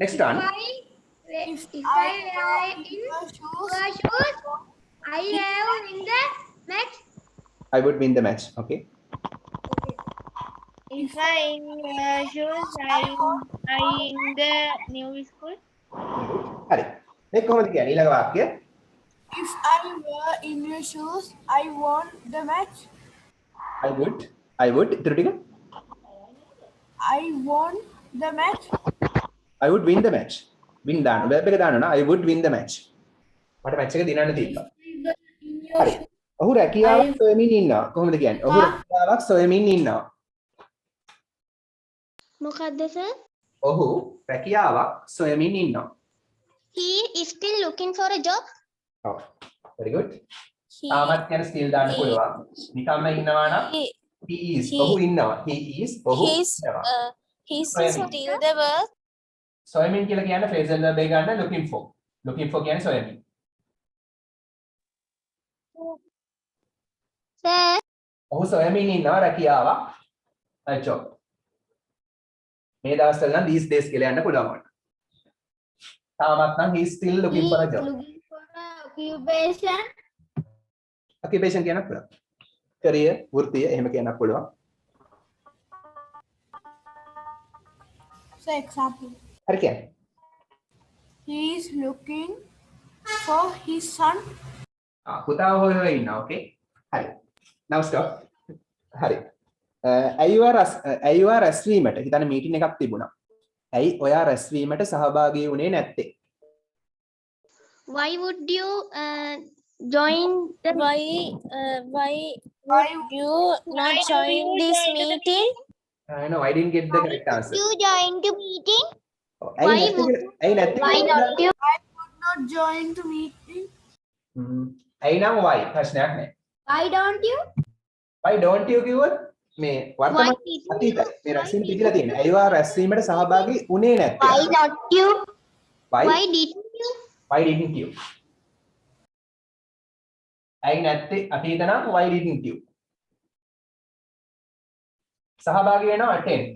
Next one. If I were in your shoes, I have in the match. I would win the match. Okay. If I in shoes, I in the new school. හරි. මේක කොහොමද කියන්නේ? ඊළඟ වාක්‍යය. if I were in your shoes, I won the match. I would. ඉතුරු ටික. I won the match. I would win the match. win දාන්න. verb එක දාන්න ඕන. I would win the match. මට match එක දිනන්න තිබ්බා. හරි. ඔහු රැකියාවක් සොයමින් ඉන්නවා. කොහොමද කියන්නේ? ඔහු රැකියාවක් සොයමින් ඉන්නවා. මොකද්ද sir? ඔහු රැකියාවක් සොයමින් ඉන්නවා. He is still looking for a job. ඔව්. very good. He, තාමත් කියන still දාන්න පුළුවන්. නිකම්ම ඉන්නවා නම් he is. ඔහු ඉන්නවා. he is. ඔහු ඉන්නවා. he's Swimming. still the work. සොයමින් කියලා කියන්නේ phrasal verb එක ගන්න looking for. looking for කියන්නේ සොයමින්. Sir, ඔහු සොයමින් ඉන්නවා රැකියාවක්. a job. මේ දවස්වල නම් these days කියලා යන්න පුළුවන් වුණා. තාමත් නම් he is still looking for a job. Looking for a occupation. occupation කියන්නත් පුළුවන්. career, වෘත්තිය එහෙම කියන්නත් පුළුවන්. So example, හරි කියන්නේ. he is looking for his son. පුතාව හොයලා ඉන්නවා. okay. හරි. now stop. හරි. ඇයි ඔයා රැස්වීමට හිතන්න මීටින් එකක් තිබුණා. ඇයි ඔයා රැස්වීමට සහභාගී වුණේ නැත්තේ? why would you join the Why would you not join this meeting? no, I didn't get the correct answer. you join the meeting? ඇයි නැත්තේ? Why not you? Would not join the meeting. ඇයි නම් why ප්‍රශ්නයක් නෑ. Why don't you? why don't you කිව්වොත් මේ Why වර්තමාන didn't අතීතයි. මේ රැස්වීම පිටිලා තියෙන. ඇයි ඔයා රැස්වීමට සහභාගී වුණේ නැත්තේ? why not you? why Why didn't you? why didn't you? ඇයි නැත්තේ අතීත නම් why didn't you? සහභාගී වෙනවා attend.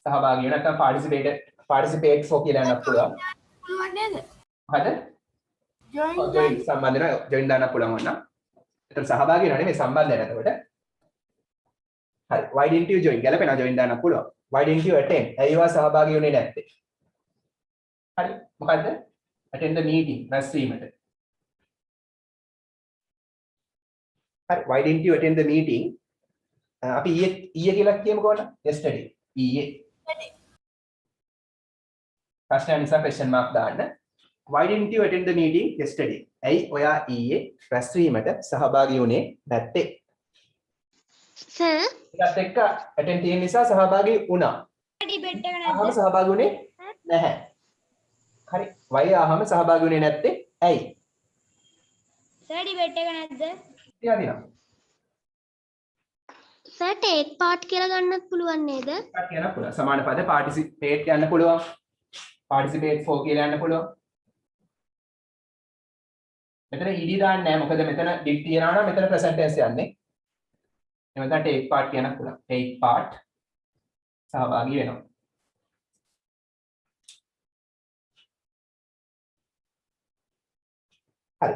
සහභාගී වෙන නැත්නම් participate for කියලා යන්නත් පුළුවන්. පුළුවන් නේද? හරිද? Join join සම්බන්ධ වෙන join දාන්න පුළුවන් වුණා. ඒතර සහභාගී වෙනවා නෙමෙයි සම්බන්ධ වෙන එතකොට. හරි. why didn't you join? ගැලපෙනවා join දාන්න පුළුවන්. why didn't you attend? ඇයි ඔයා සහභාගී වුණේ නැත්තේ? හරි. මොකද්ද? attend the meeting රැස්වීමට. හරි. why didn't you attend the meeting? අපි ඊයේ කියලා කියමු කොහොමද? yesterday. ඊයේ. ප්‍රශ්න නිසා question mark දාන්න. why didn't you attend the meeting yesterday? ඇයි ඔයා ඊයේ රැස්වීමට සහභාගී වුණේ නැත්තේ? Sir, ඒකත් එක්ක attend තියෙන නිසා සහභාගී වුණා. Debate එක ආවම සහභාගී වුණේ නැහැ. හරි. why ආවම සහභාගී වුණේ නැත්තේ ඇයි? sir debate එක නැද්ද? තියා දිනවා. sir take part කියලා ගන්නත් පුළුවන් නේද? එකක් කියන්න පුළුවන්. සමාන පද participate කියන්න පුළුවන්. participate for කියලා යන්න පුළුවන්. මෙතන ed දාන්නේ නැහැ. මොකද මෙතන did තියනවා නම් මෙතන present tense යන්නේ. එහෙනම් take part කියන්න පුළුවන්. take part සහභාගී වෙනවා. හරි.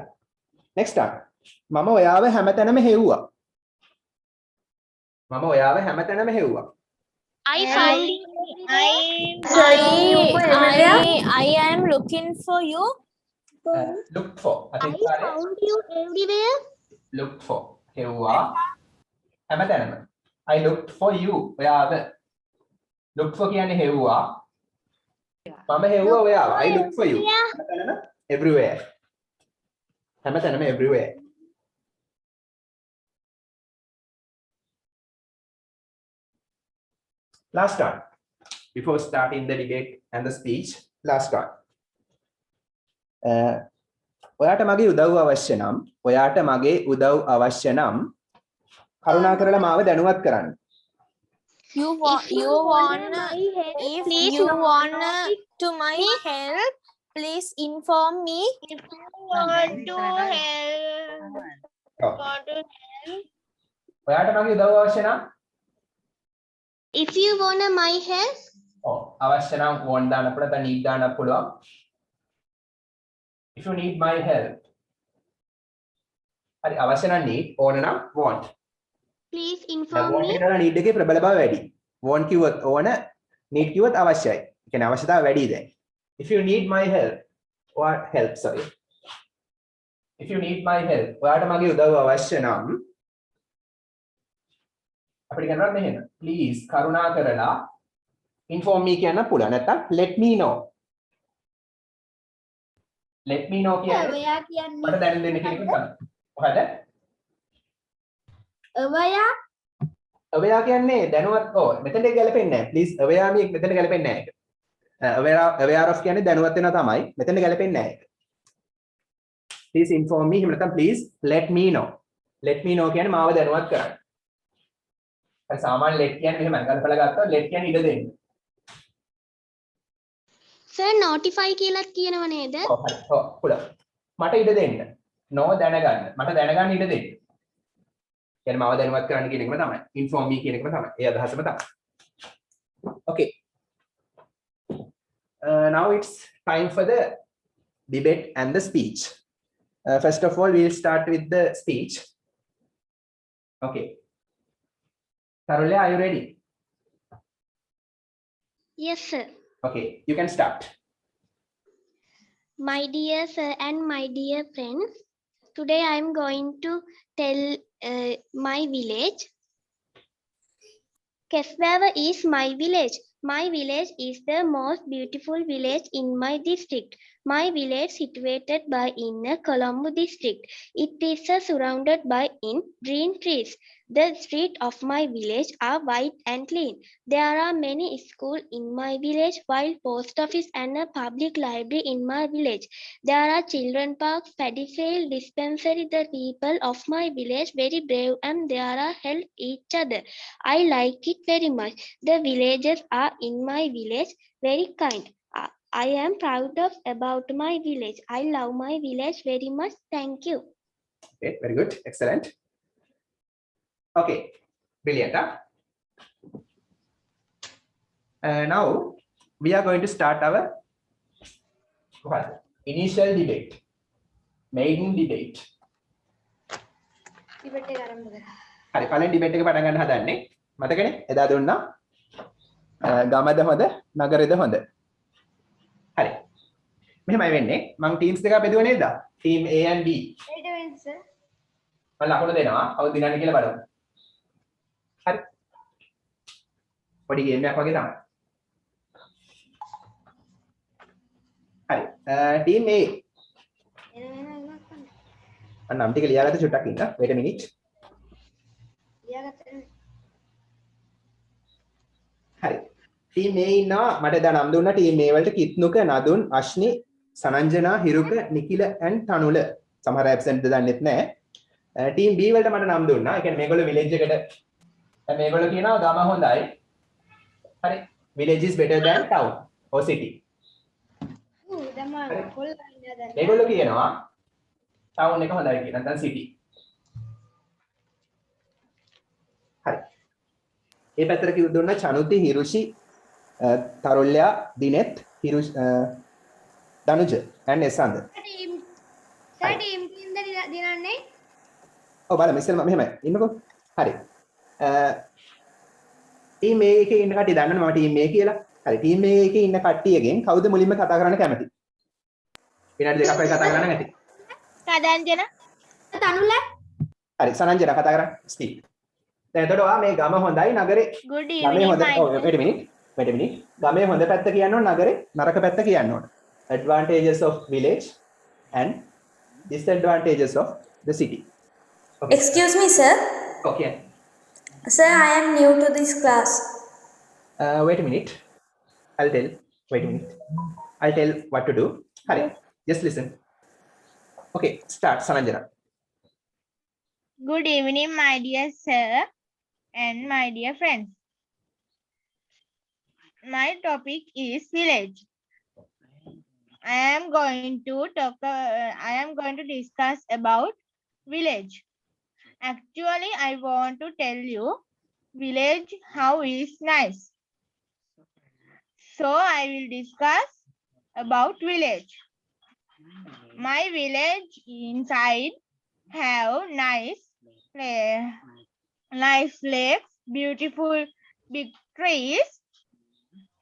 next one. මම ඔයාව හැමතැනම හෙව්වා. මම ඔයාව හැමතැනම හෙව්වා. I found you. I am looking for you. Looked for. I found you everywhere. Looked for. හෙව්වා. හැමතැනම. I looked for you. ඔයාව. Looked for කියන්නේ හෙව්වා. මම හෙව්වා ඔයාව. I looked for you. හැමතැනම everywhere. හැමතැනම everywhere. Last one. Before starting the debate and the speech, last one. ඔයාට මගේ උදව් අවශ්‍ය නම් කරුණාකරලා මාව දැනුවත් කරන්න. You wanna if please you no- wanna to my help, please inform me. ඔයාට මගේ උදව් අවශ්‍ය නම් If you want my help, අවශ්‍ය නම් want දාන්න පුළුවන් නැත්නම් need දාන්න පුළුවන්. If you need my help. හරි අවශ්‍ය නම් need ඕන නම් want. please inform want me. එකේ need එකේ ප්‍රබල බව වැඩි. want කිව්වොත් ඕන need කිව්වොත් අවශ්‍යයි. ඒ කියන්නේ අවශ්‍යතාවය වැඩි දැන්. If you need my help or help sorry. If you need my help ඔයාට මගේ උදව් අවශ්‍ය නම් අපිට කියනවා මෙහෙම. Please කරුණාකරලා inform me කියන්න පුළුවන්. නැත්නම් let me know. Let me know කියන්නේ ඔවයා කියන්නේ මට දැනුම් දෙන්න කියන එක තමයි. මොකද? ඔවයා අවයා කියන්නේ දැනුවත් මෙතනට ගැලපෙන්නේ නැහැ. Please අවයා මේ මෙතන ගැලපෙන්නේ නැහැ ඒක. aware of කියන්නේ දැනුවත් වෙනවා තමයි. මෙතන ගැලපෙන්නේ නැහැ ඒක. Please inform me එහෙම නැත්නම් please let me know. Let me know කියන්නේ මාව දැනුවත් කරන්න. හරි සාමාන්‍ය let කියන්නේ මෙහෙමයි. ගලපලා ගත්තා let කියන්නේ ඉඩ දෙන්න. Sir, notify කියලාත් කියනව නේද? හරි. පුළුවන්. මට ඉඩ දෙන්න. no දැනගන්න. මට දැනගන්න ඉඩ දෙන්න. කියන්නේ මාව දැනුවත් කරන්න කියන එකම තමයි. inform me කියන එකම තමයි. ඒ අදහසම තමයි. Okay. Now it's time for the debate and the speech. First of all, we'll start with the speech. Okay. Tarulya, are you ready? Yes, sir. Okay, you can start. My dear sir and my dear friends, today I am going to tell my village. Keswawa is my village. My village is the most beautiful village in my district. My village situated by in Colombo district. It is surrounded by in green trees. The streets of my village are white and clean. There are many schools in my village, while post office and a public library in my village. There are children parks, paddy field, dispensary. The people of my village very brave and they are help each other. I like it very much. The villagers are in my village very kind. I am proud of about my village. I love my village very much. Thank you. Okay, very good. Excellent. Okay, brilliant. Now we are going to start our initial debate, maiden debate. හරි පළවෙනි debate එක පටන් ගන්න හදන්නේ. මතකනේ? එදා දුන්නා ගමද හොඳ නගරෙද හොඳ. හරි. මෙහෙමයි වෙන්නේ. මම ටීම්ස් දෙකක් බෙදුවා නේද? Team A and B. මම ලකුණු දෙනවා. කවුද දිනන්නේ කියලා බලමු. හරි. පොඩි ගේම් එකක් වගේ තමයි. හරි. Team A. නම් ටික ලියාගත්ත චුට්ටක් ඉන්න. wait a minute. හරි. ටීම් A ඉන්නවා. මට දැන් නම් දුන්නා ටීම් A වලට කිත්නුක, නදුන්, අශ්නි, සනංජනා, හිරුක, නිකිල and තනුල. සමහර ඇබ්සන්ට් දන්නෙත් නැහැ. ටීම් B වලට මට නම් දුන්නා. ඒ කියන්නේ මේගොල්ලෝ විලේජ් එකට දැන් මේගොල්ලෝ කියනවා ගම හොඳයි. හරි. village is better than town or city. මේගොල්ලෝ කියනවා town එක හොඳයි කියලා. නැත්නම් city. හරි. මේ පැත්තට කිව්ව දුන්නා චනුති, හිරුෂි, තරුල්‍යා, දිනෙත්, හිරුෂ් දනුජ and එසන්ද. සර් ටීම් දිනන්නේ ඔව් බලමු ඉස්සෙල්ම මෙහෙමයි. ඉන්නකෝ. හරි. ටීම් A එකේ ඉන්න කට්ටිය දන්නවනේ මම ටීම් A කියලා. හරි ටීම් A එකේ ඉන්න කට්ටියගෙන් කවුද මුලින්ම කතා කරන්න කැමති? විනාඩි දෙකක් වගේ කතා කරන්න ඇති. Kadanjana. Tanula. හරි සනංජන කතා කරන්න. ස්ටීව්. දැන් එතකොට ඔයා මේ ගම හොඳයි නගරේ Good ගමේ evening, හොඳ my ඔව් wait a minute. ගමේ හොඳ පැත්ත කියන්න ඕන නගරේ නරක පැත්ත කියන්න ඕන. Advantages of village and disadvantages of the city. Okay. Excuse me, sir. Okay. Sir, I am new to this class. Wait a minute. I'll tell. Wait a minute. I'll tell what to do. Hurry. Just listen. Okay. Start. Sananjana. Good evening, my dear sir and my dear friends. My topic is village. I am going to discuss about village. Actually, I want to tell you village how is nice. So I will discuss about village. My village inside have nice lakes, beautiful big trees,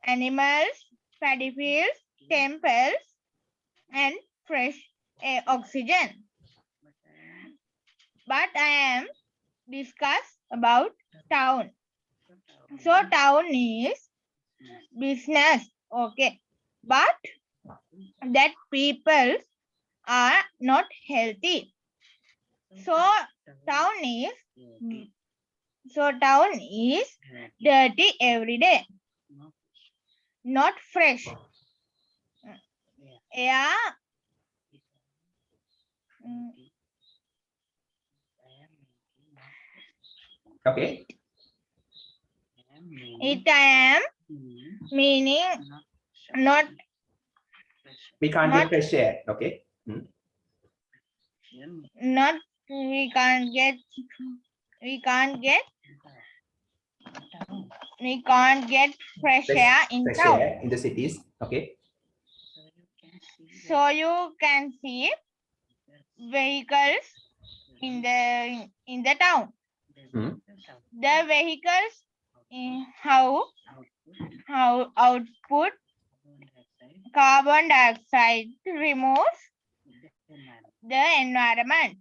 animals, paddy fields, temples, and fresh oxygen. But I am discuss about town. So town is business, okay. But that people are not healthy. So town is dirty every day. Not fresh. Air. Okay. It I am meaning not We can't get fresh air. Okay. not we can't get fresh air in fresh town. air in the cities. Okay. So you can see vehicles in the town. The vehicles how output carbon dioxide removes the environment.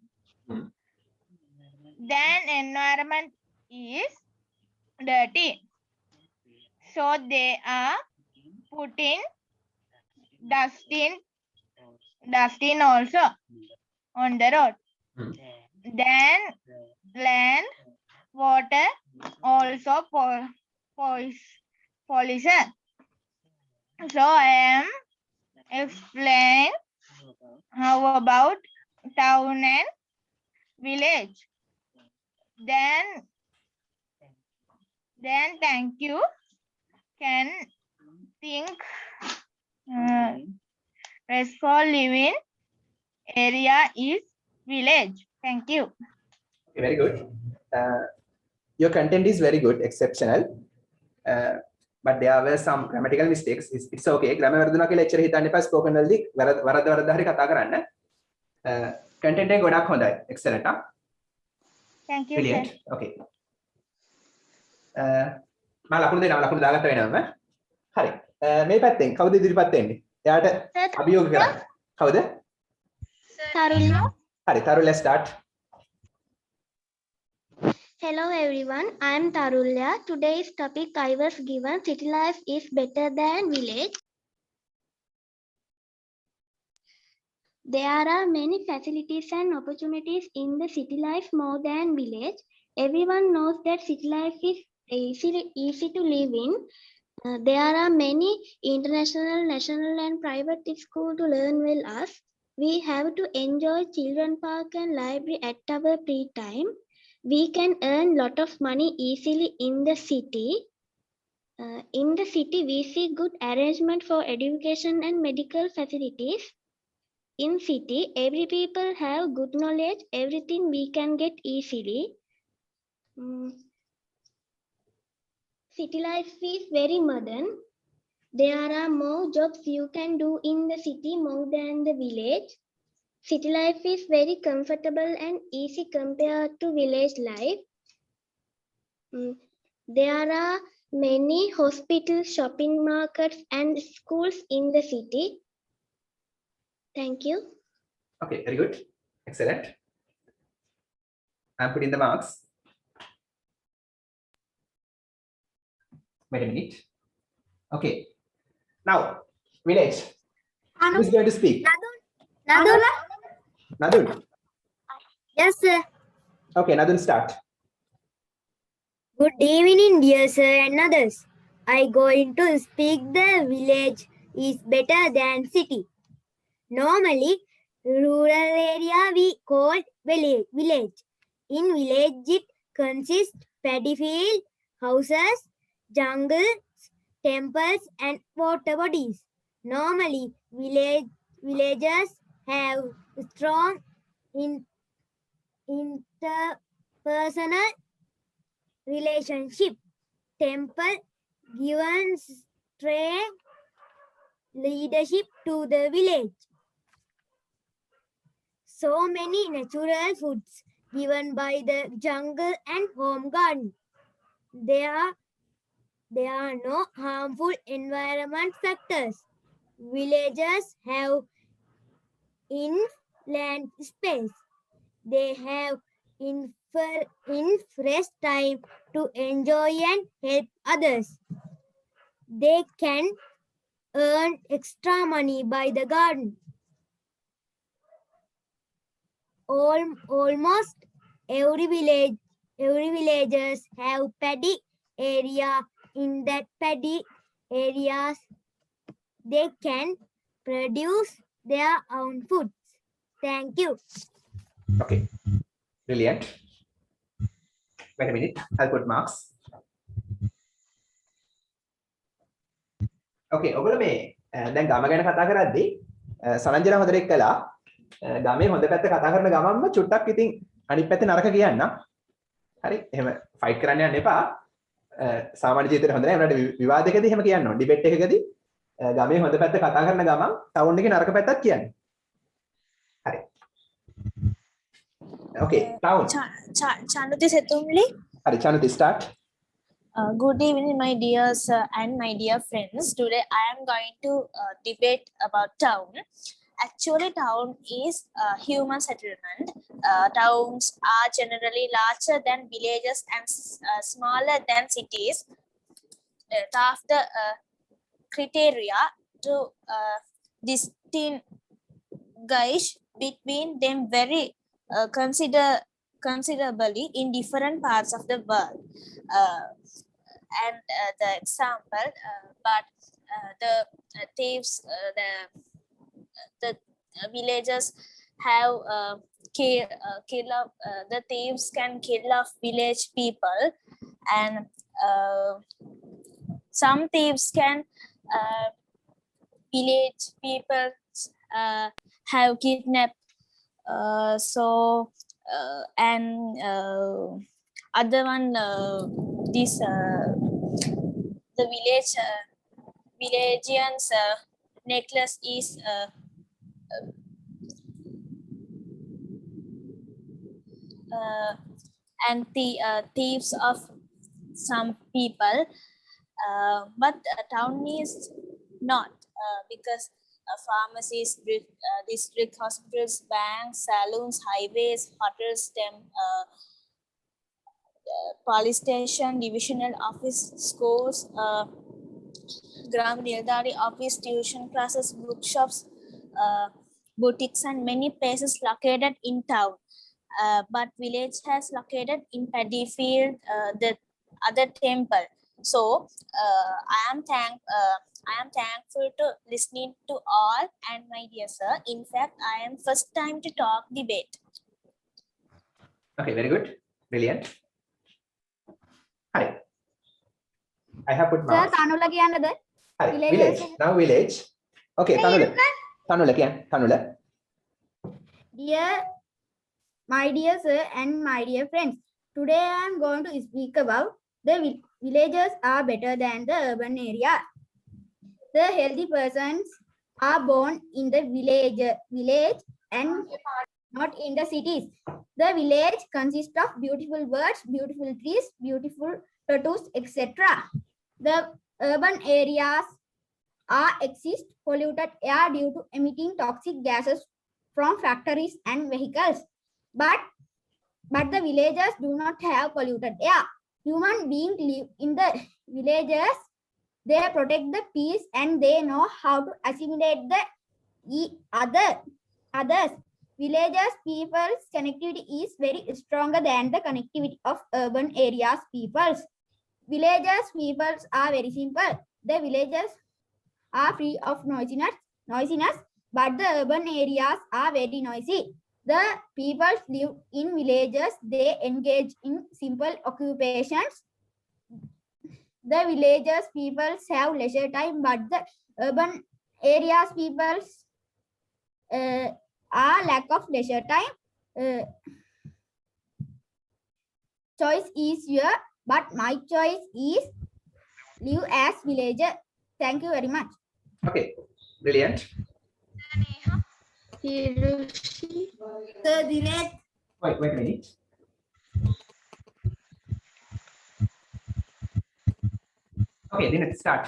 Then environment is dirty. So they are putting dusting also on the road. Then land, water also pollution. So I am explain how about town and village. Then thank you. Can think restful living area is village. Thank you. Okay, very good. Your content is very good, exceptional. But there were some grammatical mistakes. It's okay. Grammar වරදුනා කියලා එච්චර හිතන්න එපා. Spoken වලදී වරද හරි කතා කරන්න. Content එක ගොඩක් හොඳයි. Excellent. Thank you, Brilliant. sir. Okay. මම ලකුණු දෙනවා. ලකුණු දාගත්ත වෙනවම. හරි. මේ පැත්තෙන් කවුද ඉදිරිපත් වෙන්නේ? එයාට අභියෝග කරන්න. කවුද? Tarulya. හරි. තරුල start. Hello everyone, I am Tarulya. Today's topic I was given city life is better than village. There are many facilities and opportunities in the city life more than village. Everyone knows that city life is easy to live in. There are many international, national and private schools to learn well as. We have to enjoy children park and library at our free time. We can earn lot of money easily in the city. In the city, we see good arrangement for education and medical facilities. In city, every people have good knowledge. Everything we can get easily. City life is very modern. There are more jobs you can do in the city more than the village. City life is very comfortable and easy compared to village life. There are Many hospitals, shopping markets, and schools in the city. Thank you. Okay, very good. Excellent. I'm putting the marks. Wait a minute. Okay. Now, village. Who is going to speak? Nadun. Yes, sir. Okay, Nadun, start. Good evening, dear sir and others. I going to speak the village is better than city. Normally, rural area we call village. In village, it consists paddy field, houses, jungles, temples, and water bodies. Normally, villages have strong interpersonal relationship. Temple given strength leadership to the village. So many natural foods given by the jungle and home garden. There are no harmful environment factors. Villages have inland space. They have in fresh time to enjoy and help others. They can earn extra money by the garden. Almost every villagers have paddy area. In that paddy areas, they can produce their own foods. Thank you. Okay, brilliant. Wait a minute, I'll put marks. Okay, ඔගොල්ලෝ මේ දැන් ගම ගැන කතා කරද්දී සනංජන හොඳට එක්කලා ගමේ හොඳ පැත්ත කතා කරන ගමන්ම චුට්ටක් ඉතින් අනිත් පැත්තේ නරක කියන්න. හරි? එහෙම ෆයිට් කරන්න යන්න එපා. සාමාන්‍ය ජීවිතේට හොඳ නැහැ. උනාට විවාදයකදී එහෙම කියන්න ඕන. ඩිබේට් එකකදී ගමේ හොඳ පැත්ත කතා කරන ගමන් ටවුන් එකේ නරක පැත්තක් කියන්න. හරි. Okay, town. Chanuti Setumli. Hari, Chanuti, start. Good evening, my dear sir and my dear friends. Today I am going to debate about town. Actually, town is a human settlement. Towns are generally larger than villages and smaller than cities. After criteria to distinguish between them very considerably in different parts of the world. The example, the thieves, the villagers have kill off, the thieves can kill off village people, and some thieves can village people have kidnapped. Other one, the villagians necklace is and the thieves of some people, but town is not, because pharmacies, district hospitals, banks, saloons, highways, hotels, police station, divisional office, schools, Gram Nildari office, tuition classes, bookshops, boutiques, and many places located in town. But village has located in paddy field, the other temple. So I am thankful to listening to all, and my dear sir, in fact I am first time to talk debate. Okay, very good, brilliant. Hi, I have put Sir, marks. Tanula කියන්නද? Hi, village. Now village. Okay, Tanula කියන්න. Tanula. My dear sir and my dear friends, today I am going to speak about the villages are better than the urban area. The healthy persons are born in the village and not in the cities. The village consists of beautiful birds, beautiful trees, beautiful tattoos, etc. The urban areas are exist polluted air due to emitting toxic gases from factories and vehicles. But the villages do not have polluted air. Human beings live in the villages. They protect the peace and they know how to assimilate the others. Villages people's connectivity is very stronger than the connectivity of urban areas peoples. Villages peoples are very simple. The villages are free of noisiness, but the urban areas are very noisy. The people live in villages, they engage in simple occupations. The villages people have leisure time, but the urban areas people are lack of leisure time. Choice is here, but my choice is live as villager. Thank you very much. Okay, brilliant. Sir Dinesh. Wait a minute. Okay, Dinesh, start.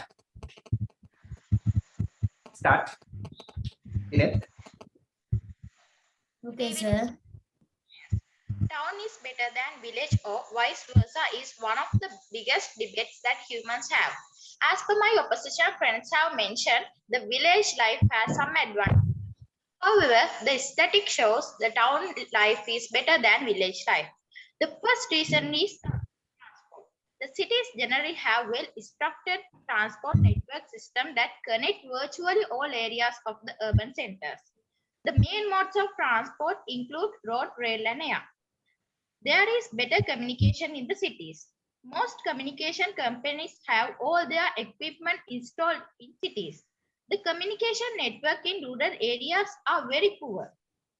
Start. Dinesh. Okay, sir. Town is better than village or vice versa is one of the biggest debates that humans have. As per my opposition friends have mentioned, the village life has some advantages. However, the aesthetic shows the town life is better than village life. The first reason is transport. The cities generally have well-structured transport network system that connect virtually all areas of the urban centers. The main modes of transport include road, rail, and air. There is better communication in the cities. Most communication companies have all their equipment installed in cities. The communication network in rural areas are very poor.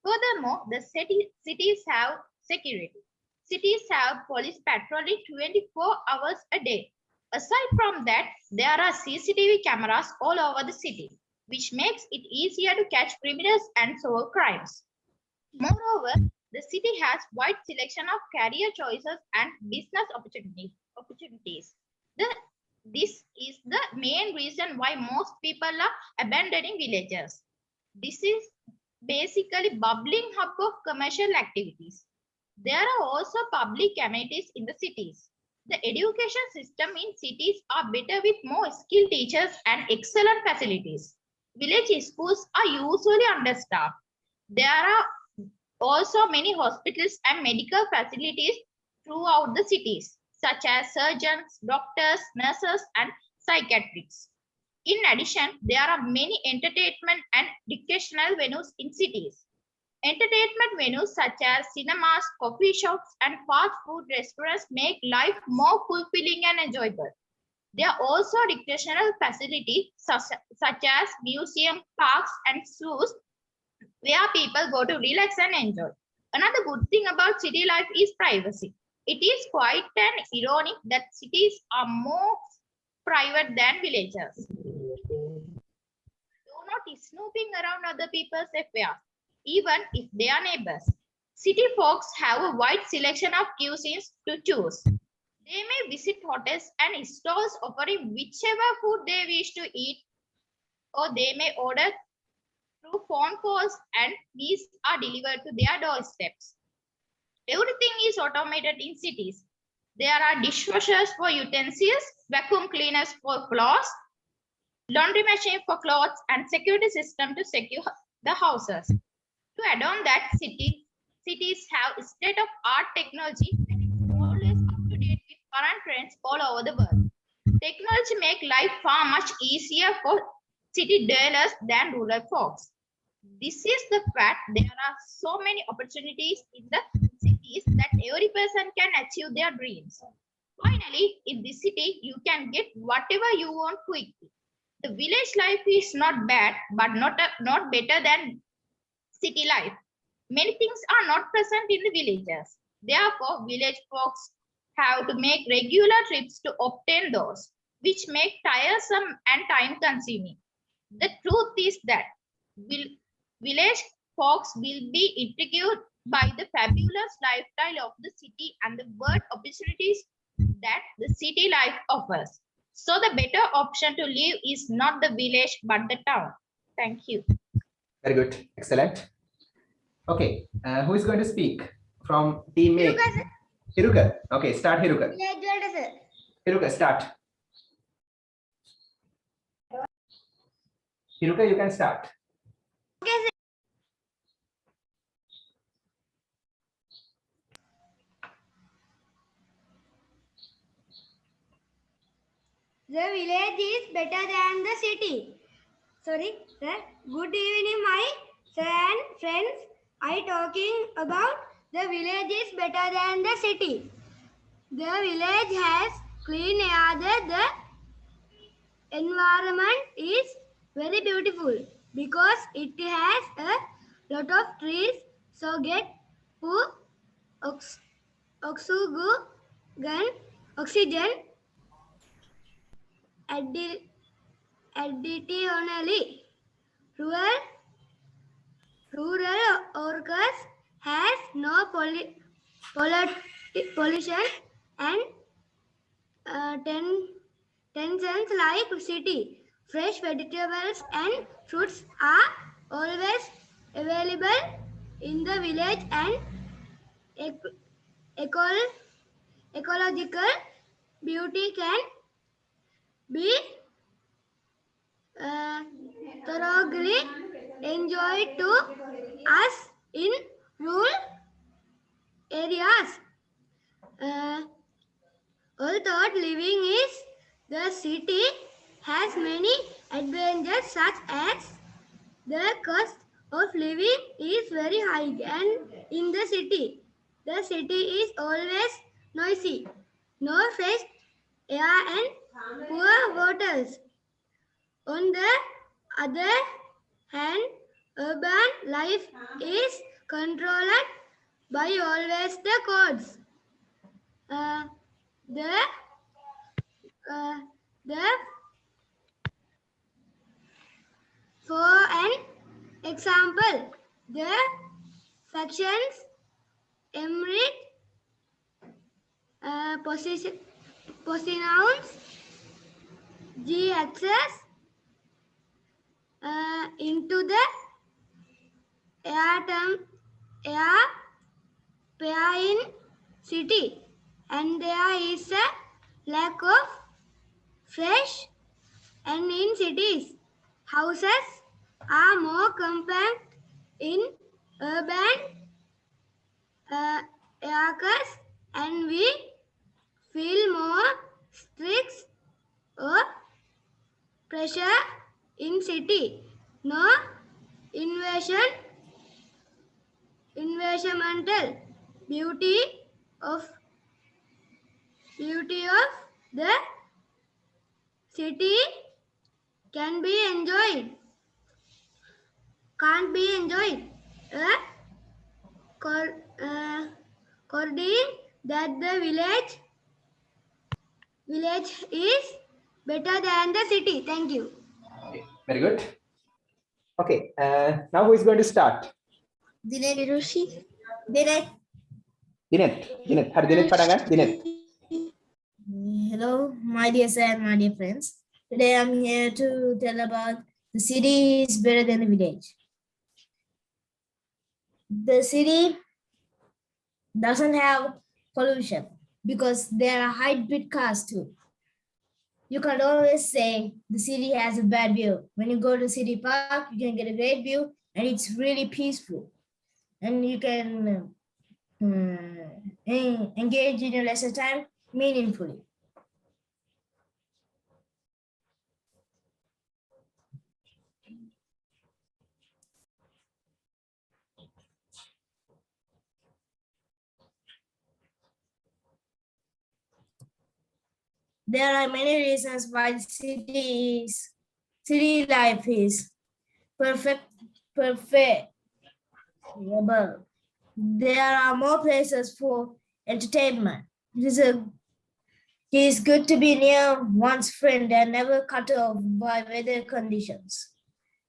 Furthermore, the cities have security. Cities have police patrolling 24 hours a day. Aside from that, there are CCTV cameras all over the city, which makes it easier to catch criminals and solve crimes. Moreover, the city has wide selection of career choices and business opportunities. This is the main reason why most people are abandoning villages. This is basically bubbling hub of commercial activities. There are also public amenities in the cities. The education system in cities are better with more skilled teachers and excellent facilities. Village schools are usually understaffed. There are also many hospitals and medical facilities throughout the cities, such as surgeons, doctors, nurses, and psychiatrists. In addition, there are many entertainment and recreational venues in cities. Entertainment venues such as cinemas, coffee shops, and fast food restaurants make life more fulfilling and enjoyable. There are also recreational facilities such as museums, parks, and zoos where people go to relax and enjoy. Another good thing about city life is privacy. It is quite an ironic that cities are more private than villages. Do not snooping around other people's affairs, even if they are neighbors. City folks have a wide selection of cuisines to choose. They may visit hotels and stalls offering whichever food they wish to eat, or they may order through phone calls and these are delivered to their doorsteps. Everything is automated in cities. There are dishwashers for utensils, vacuum cleaners for floors, laundry machine for clothes, and security system to secure the houses. To add on that, cities have state-of-art technology and is always up to date with current trends all over the world. Technology makes life far much easier for city dwellers than rural folks. This is the fact there are so many opportunities in the cities that every person can achieve their dreams. Finally, in the city, you can get whatever you want quickly. The village life is not bad, but not better than city life. Many things are not present in the villages. Therefore, village folks have to make regular trips to obtain those, which make tiresome and time-consuming. The truth is that village folks will be intrigued by the fabulous lifestyle of the city and the world opportunities that the city life offers. So the better option to live is not the village but the town. Thank you. Very good. Excellent. Okay. Who is going to speak from team A? Hiruka. Okay, start Hiruka. Hiruka, start. Hiruka, you can start. The village is better than the city. Sorry, sir. Good evening, my sir and friends. I talking about the village is better than the city. The village has clean air. The environment is very beautiful because it has a lot of trees. So get oxygen additionally. Rural orcas has no pollution and tensions like city. Fresh vegetables and fruits are always available in the village and ecological beauty can be thoroughly enjoyed to us in rural areas. Although living is the city has many advantages such as the cost of living is very high and in the city is always noisy, no fresh air and poor waters. On the other hand, urban life is controlled by always the codes. For an example, the factions emirate positnouns G access into the air pair in city, and there is a lack of fresh and in cities. Houses are more compact in urban areas and we feel more stress or pressure in city. No environmental beauty of the city can't be enjoyed. According that the village is better than the city. Thank you. Okay, very good. Okay, now who is going to start? Dinet. Dinet. Hari Dinet Padangan. Dinet. Hello, my dear sir and my dear friends. Today I'm here to tell about the city is better than the village. The city doesn't have pollution because there are hybrid cars too. You can always say the city has a bad view. When you go to City Park, you can get a great view and it's really peaceful. And you can engage in your leisure time meaningfully. There are many reasons why city life is perfect. There are more places for entertainment. It is good to be near one's friend and never cut off by weather conditions.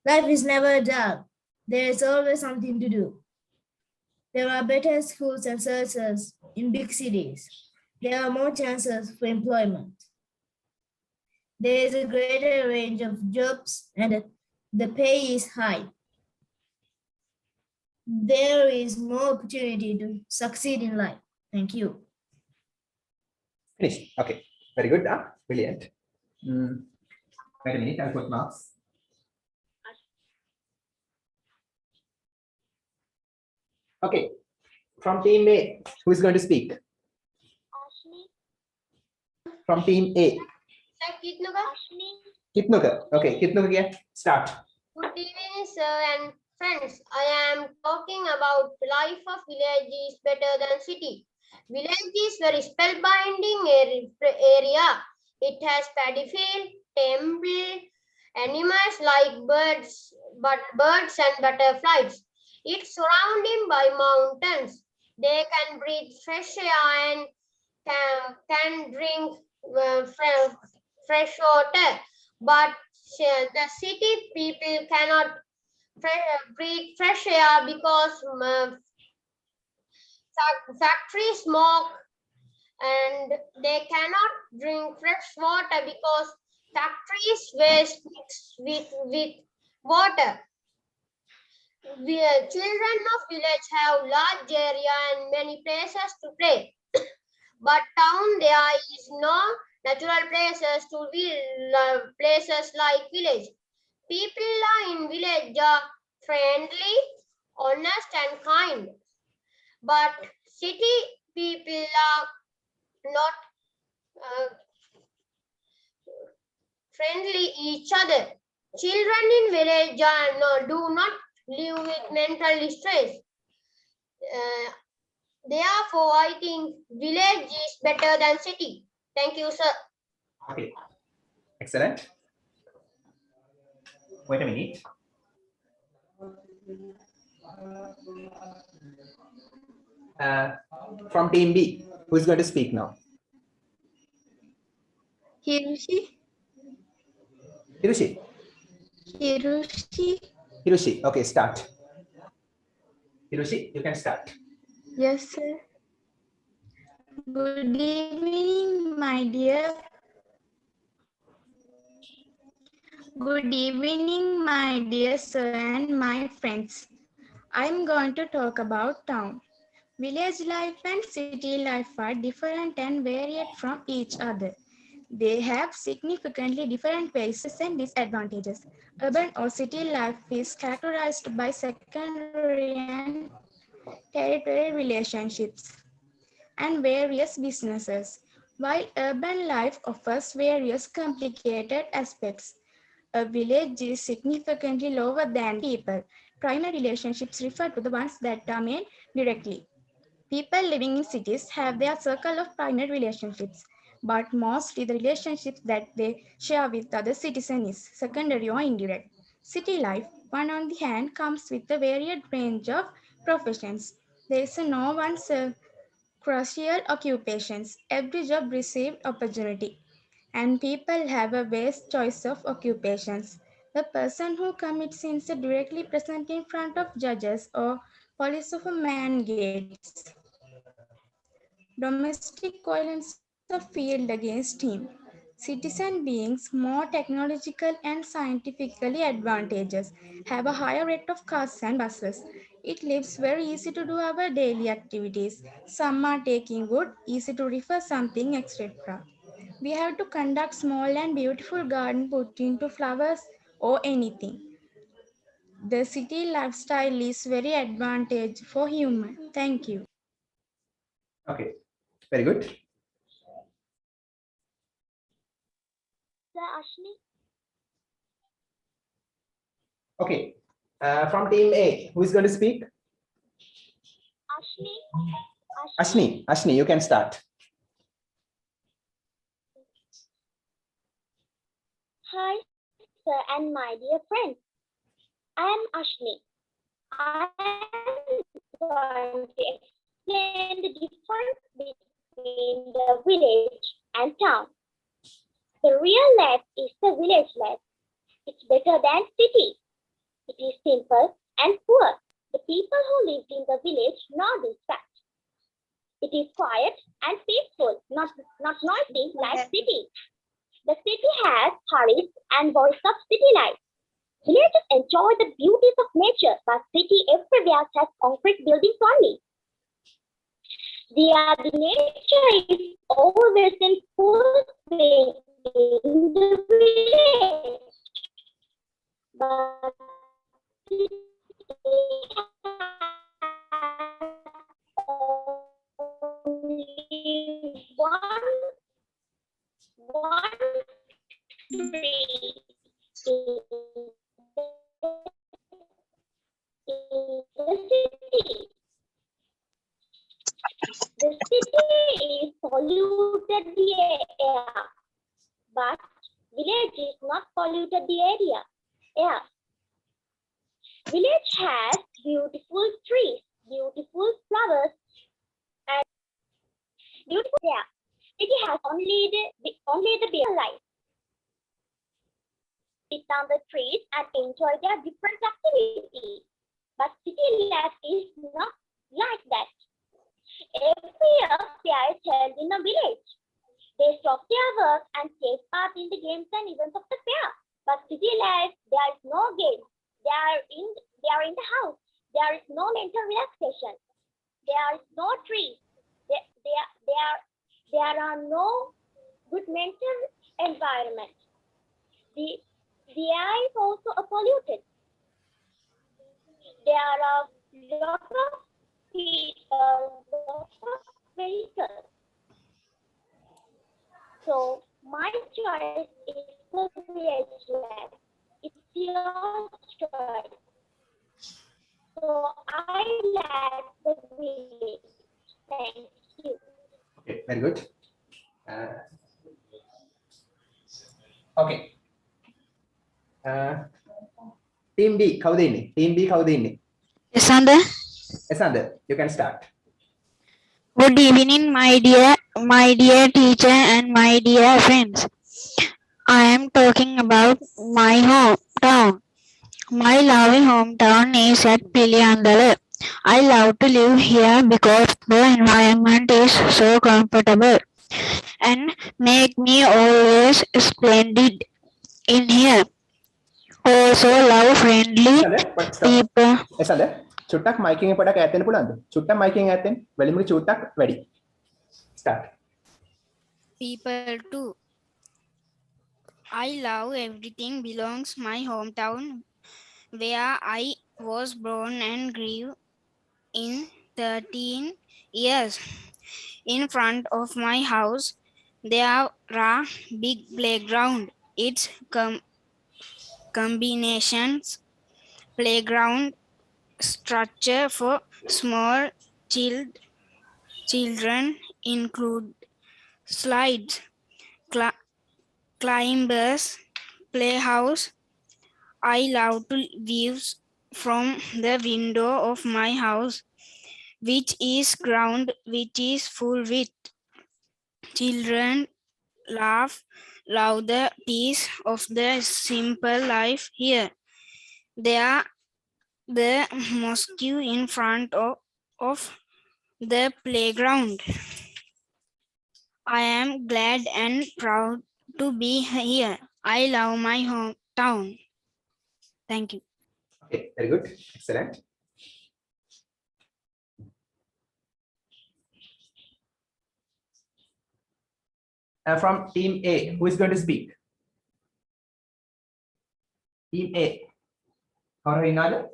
Life is never dull. There is always something to do. There are better schools and services in big cities. There are more chances for employment. There is a greater range of jobs and the pay is high. There is more opportunity to succeed in life. Thank you. Finish. Okay. Very good. Brilliant. Wait a minute. I'll put marks. Okay. From team A, who is going to speak? From team A. Kitnuka. Okay. Kitnuka again. Start. Good evening, sir and friends. I am talking about life of village is better than city. Village is very spellbinding area. It has paddy field, temple, animals like birds and butterflies. It's surrounded by mountains. They can breathe fresh air and can drink fresh water. But the city people cannot breathe fresh air because factory smoke, and they cannot drink fresh water because factories waste with water. Children of village have large area and many places to play. But town there is no natural places to be places like village. People in village are friendly, honest and kind. But city people are not friendly each other. Children in village do not live with mental stress. Therefore, I think village is better than city. Thank you, sir. Okay. Excellent. Wait a minute. From team B, who is going to speak now? Hiroshi. Hiroshi. Hiroshi. Hiroshi. Okay, start. Hiroshi, you can start. Yes, sir. Good evening, my dear. Good evening, my dear sir and my friends. I'm going to talk about town. Village life and city life are different and varied from each other. They have significantly different bases and disadvantages. Urban or city life is characterized by secondary and territorial relationships and various businesses, while urban life offers various complicated aspects. A village is significantly lower than people. Primary relationships refer to the ones that are made directly. People living in cities have their circle of primary relationships, but mostly the relationships that they share with other citizens is secondary or indirect. City life, one on the hand, comes with a varied range of professions. There is no one crucial occupations. Every job received opportunity, and people have a vast choice of occupations. The person who commits sins directly present in front of judges or police of a man gates. Domestic violence are field against him. Citizen beings more technological and scientifically advantageous have a higher rate of cars and buses. It lives very easy to do our daily activities. Some are taking wood, easy to refer something, etc. We have to conduct small and beautiful garden put into flowers or anything. The city lifestyle is very advantage for human. Thank you. Okay, very good. Okay, from team A, who is going to speak? Ashni, you can start. Hi, sir and my dear friends. I am Ashni. I am going to explain the difference between the village and town. The real life is the village life. It's better than city. It is simple and poor. The people who lived in the village know this fact. It is quiet and peaceful, not noisy like city. The city has hurries and voice of city life. Villagers enjoy the beauties of nature, but city everywhere has concrete buildings only. The nature is always in full swing in the village. But city only one tree in the city. The city is polluted the air, but village is not polluted the air. Village has beautiful trees, beautiful flowers, and beautiful air. City has only the building life. Sit down the trees and enjoy their different activities. But city life is not like that. Every year, fair is held in a village. They stop their work and take part in the games and events of the fair. But city life, there is no game. They are in the house. There is no mental relaxation. There is no trees. There are no good mental environment. The air is also polluted. There are lots of vehicles. So my choice is the village life. It's your choice. So I like the village. Thank you. Okay, very good. Okay. Team B, කවුද ඉන්නේ? Team B කවුද ඉන්නේ? Esander. Esander, you can start. Good evening, my dear teacher and my dear friends. I am talking about my hometown. My lovely hometown is at Piliyandala. I love to live here because the environment is so comfortable and make me always splendid in here. Also love friendly people. Esander, චුට්ටක් මයිකින් එක පොඩක් ඈත් වෙන්න පුළුවන්ද? චුට්ටක් මයිකින් ඈත් වෙන්න. වැලිමුගේ චුට්ටක් වැඩි. Start. People too. I love everything belongs my hometown where I was born and grew in 13 years. In front of my house, there are big playground. It's combinations playground structure for small children include slides, climbers, playhouse. I love to views from the window of my house, which is ground, which is full with children love the peace of the simple life here. There the mosque in front of the playground. I am glad and proud to be here. I love my hometown. Thank you. Okay, very good. Excellent. From team A, who is going to speak? Team A. Kaurina?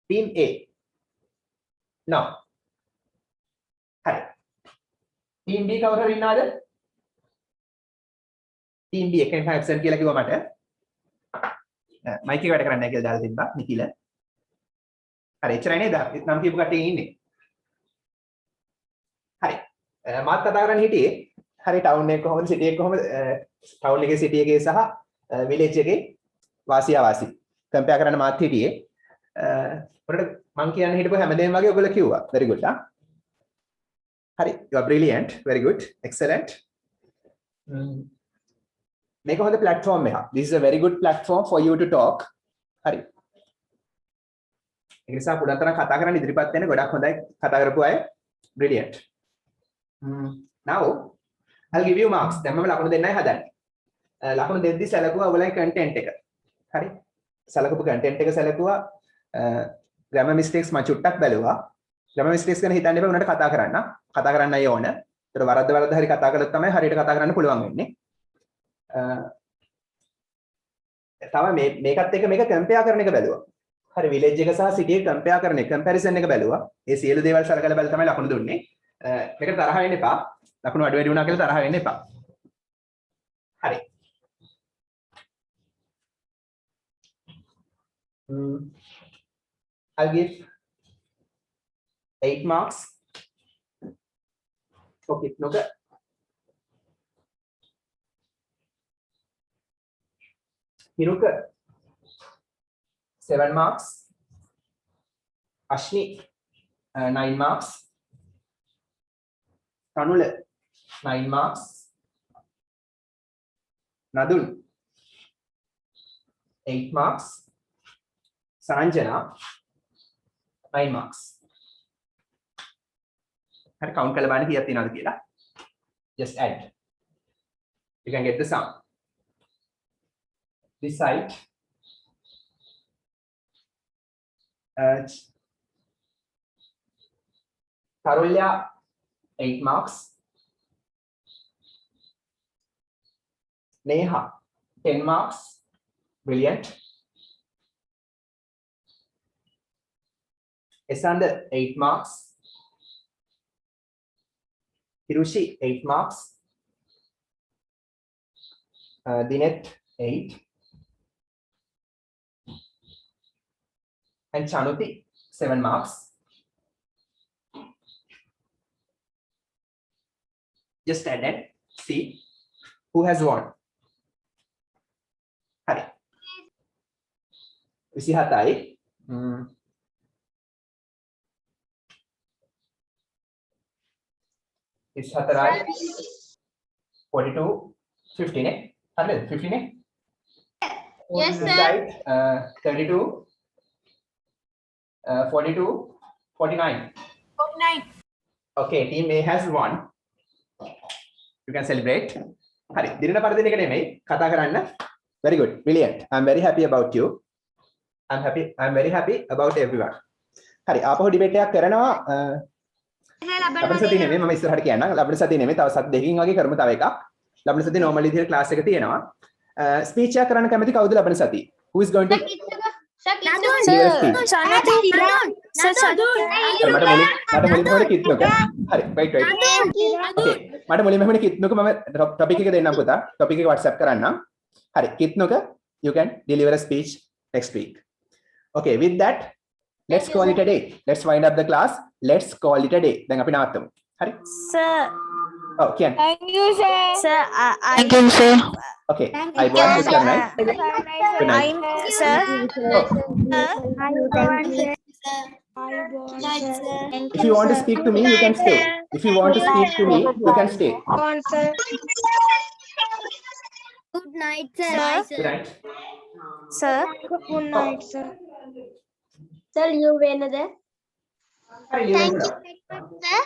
Team A. No. Hi. Team B kaurina? Team B එකෙන් absent කියලා කිව්වා මට. Mic එක වැඩ කරන්නේ නැහැ කියලා දාලා තිබ්බා නිකිල. හරි එච්චරයි නේද? නම් කියපු කට්ටිය ඉන්නේ. හරි. මාත් කතා කරන්න හිටියේ. හරි ටවුන් එක කොහොමද සිටි එක කොහොමද ටවුන් එකේ සිටි එකේ සහ විලේජ් එකේ වාසි අවාසි කම්පෙයාර් කරන්න මාත් හිටියේ. ඔයාලට මම කියන්න හිටපු හැමදේම වගේ ඔයගොල්ලෝ කිව්වා. very good හා. හරි you are brilliant very good excellent. මේක හොඳ platform එකක්. This is a very good platform for you to talk. හරි. ඒ නිසා පුඩන්තරම් කතා කරන්න ඉදිරිපත් වෙන්න ගොඩක් හොඳයි කතා කරපු අය. Brilliant. Now I'll give you marks. දැන් මම ලකුණු දෙන්නයි හදන්නේ. ලකුණු දෙද්දි සැලකුවා ඔයගොල්ලන්ගේ content එක. හරි. සැලකපු content එක සැලකුවා grammar mistakes මම චුට්ටක් බැලුවා. grammar mistakes ගැන හිතන්න එපා. උනට කතා කරන්න. කතා කරන්නයි ඕන. ඒතර වරද්ද හරි කතා කළොත් තමයි හරියට කතා කරන්න පුළුවන් වෙන්නේ. තව මේකත් එක්ක මේක compare කරන එක බැලුවා. හරි village එක සහ city එක compare කරන එක comparison එක බැලුවා. ඒ සියලු දේවල් සලකලා බලලා තමයි ලකුණු දුන්නේ. මේකට තරහ වෙන්න එපා. ලකුණු අඩු වැඩි වුණා කියලා තරහ වෙන්න එපා. හරි. I'll give 8 marks. Okay, noka. Hiruka 7 marks. Ashni 9 marks. Tanula 9 marks. Nadun 8 marks. Sanjana 9 marks. හරි කවුන්ට් කරලා බලන්න කීයක් තියෙනවද කියලා. Just add. You can get the sum. This side Tarulya 8 marks. Neha 10 marks. Brilliant. Esander 8 marks. Hirushi 8 marks. Dinet 8. And Chanuti 7 marks. Just add and see who has won. Hari. 27යි. 42 50 නේ හරිද 50 නේ Yes sir. Right, 32 42 49 okay team A has won. You can celebrate. හරි දිනන පරිදින එක නෙමෙයි කතා කරන්න. Very good, brilliant. I'm very happy about you. I'm very happy about everyone. හරි ආපහු ඩිබේට් එකක් කරනවා. ලබන සතියේ නෙමෙයි මම ඉස්සරහට කියන්නම්. ලබන සතියේ නෙමෙයි තව සති දෙකකින් වගේ කරමු තව එකක්. ලබන සතියේ normal විදිහට ක්ලාස් එක තියෙනවා. ස්පීච් එකක් කරන්න කැමති කවුද ලබන සතියේ? Who is going to Nadun. මට මුලින්ම හොර කිත්නක. හරි wait. Okay. මට මුලින්ම හොර කිත්නක මම topic එක දෙන්නම් පුතා. topic එක WhatsApp කරන්නම්. හරි කිත්නක you can deliver a speech next week. Okay, with that let's call it a day. Let's wind up the class. Let's call it a day. දැන් අපි නවත්තමු. හරි? Sir. Oh, Kian. Thank you, sir. Sir, Thank you, sir. Okay. I want to good night. Good night. Sir. If you want to speak to me, you can stay. If you want to speak to me, you can stay. Good night, sir. Good night. Sir. Good night, sir. Sir, you win there. Hi, Leonardo. Sir.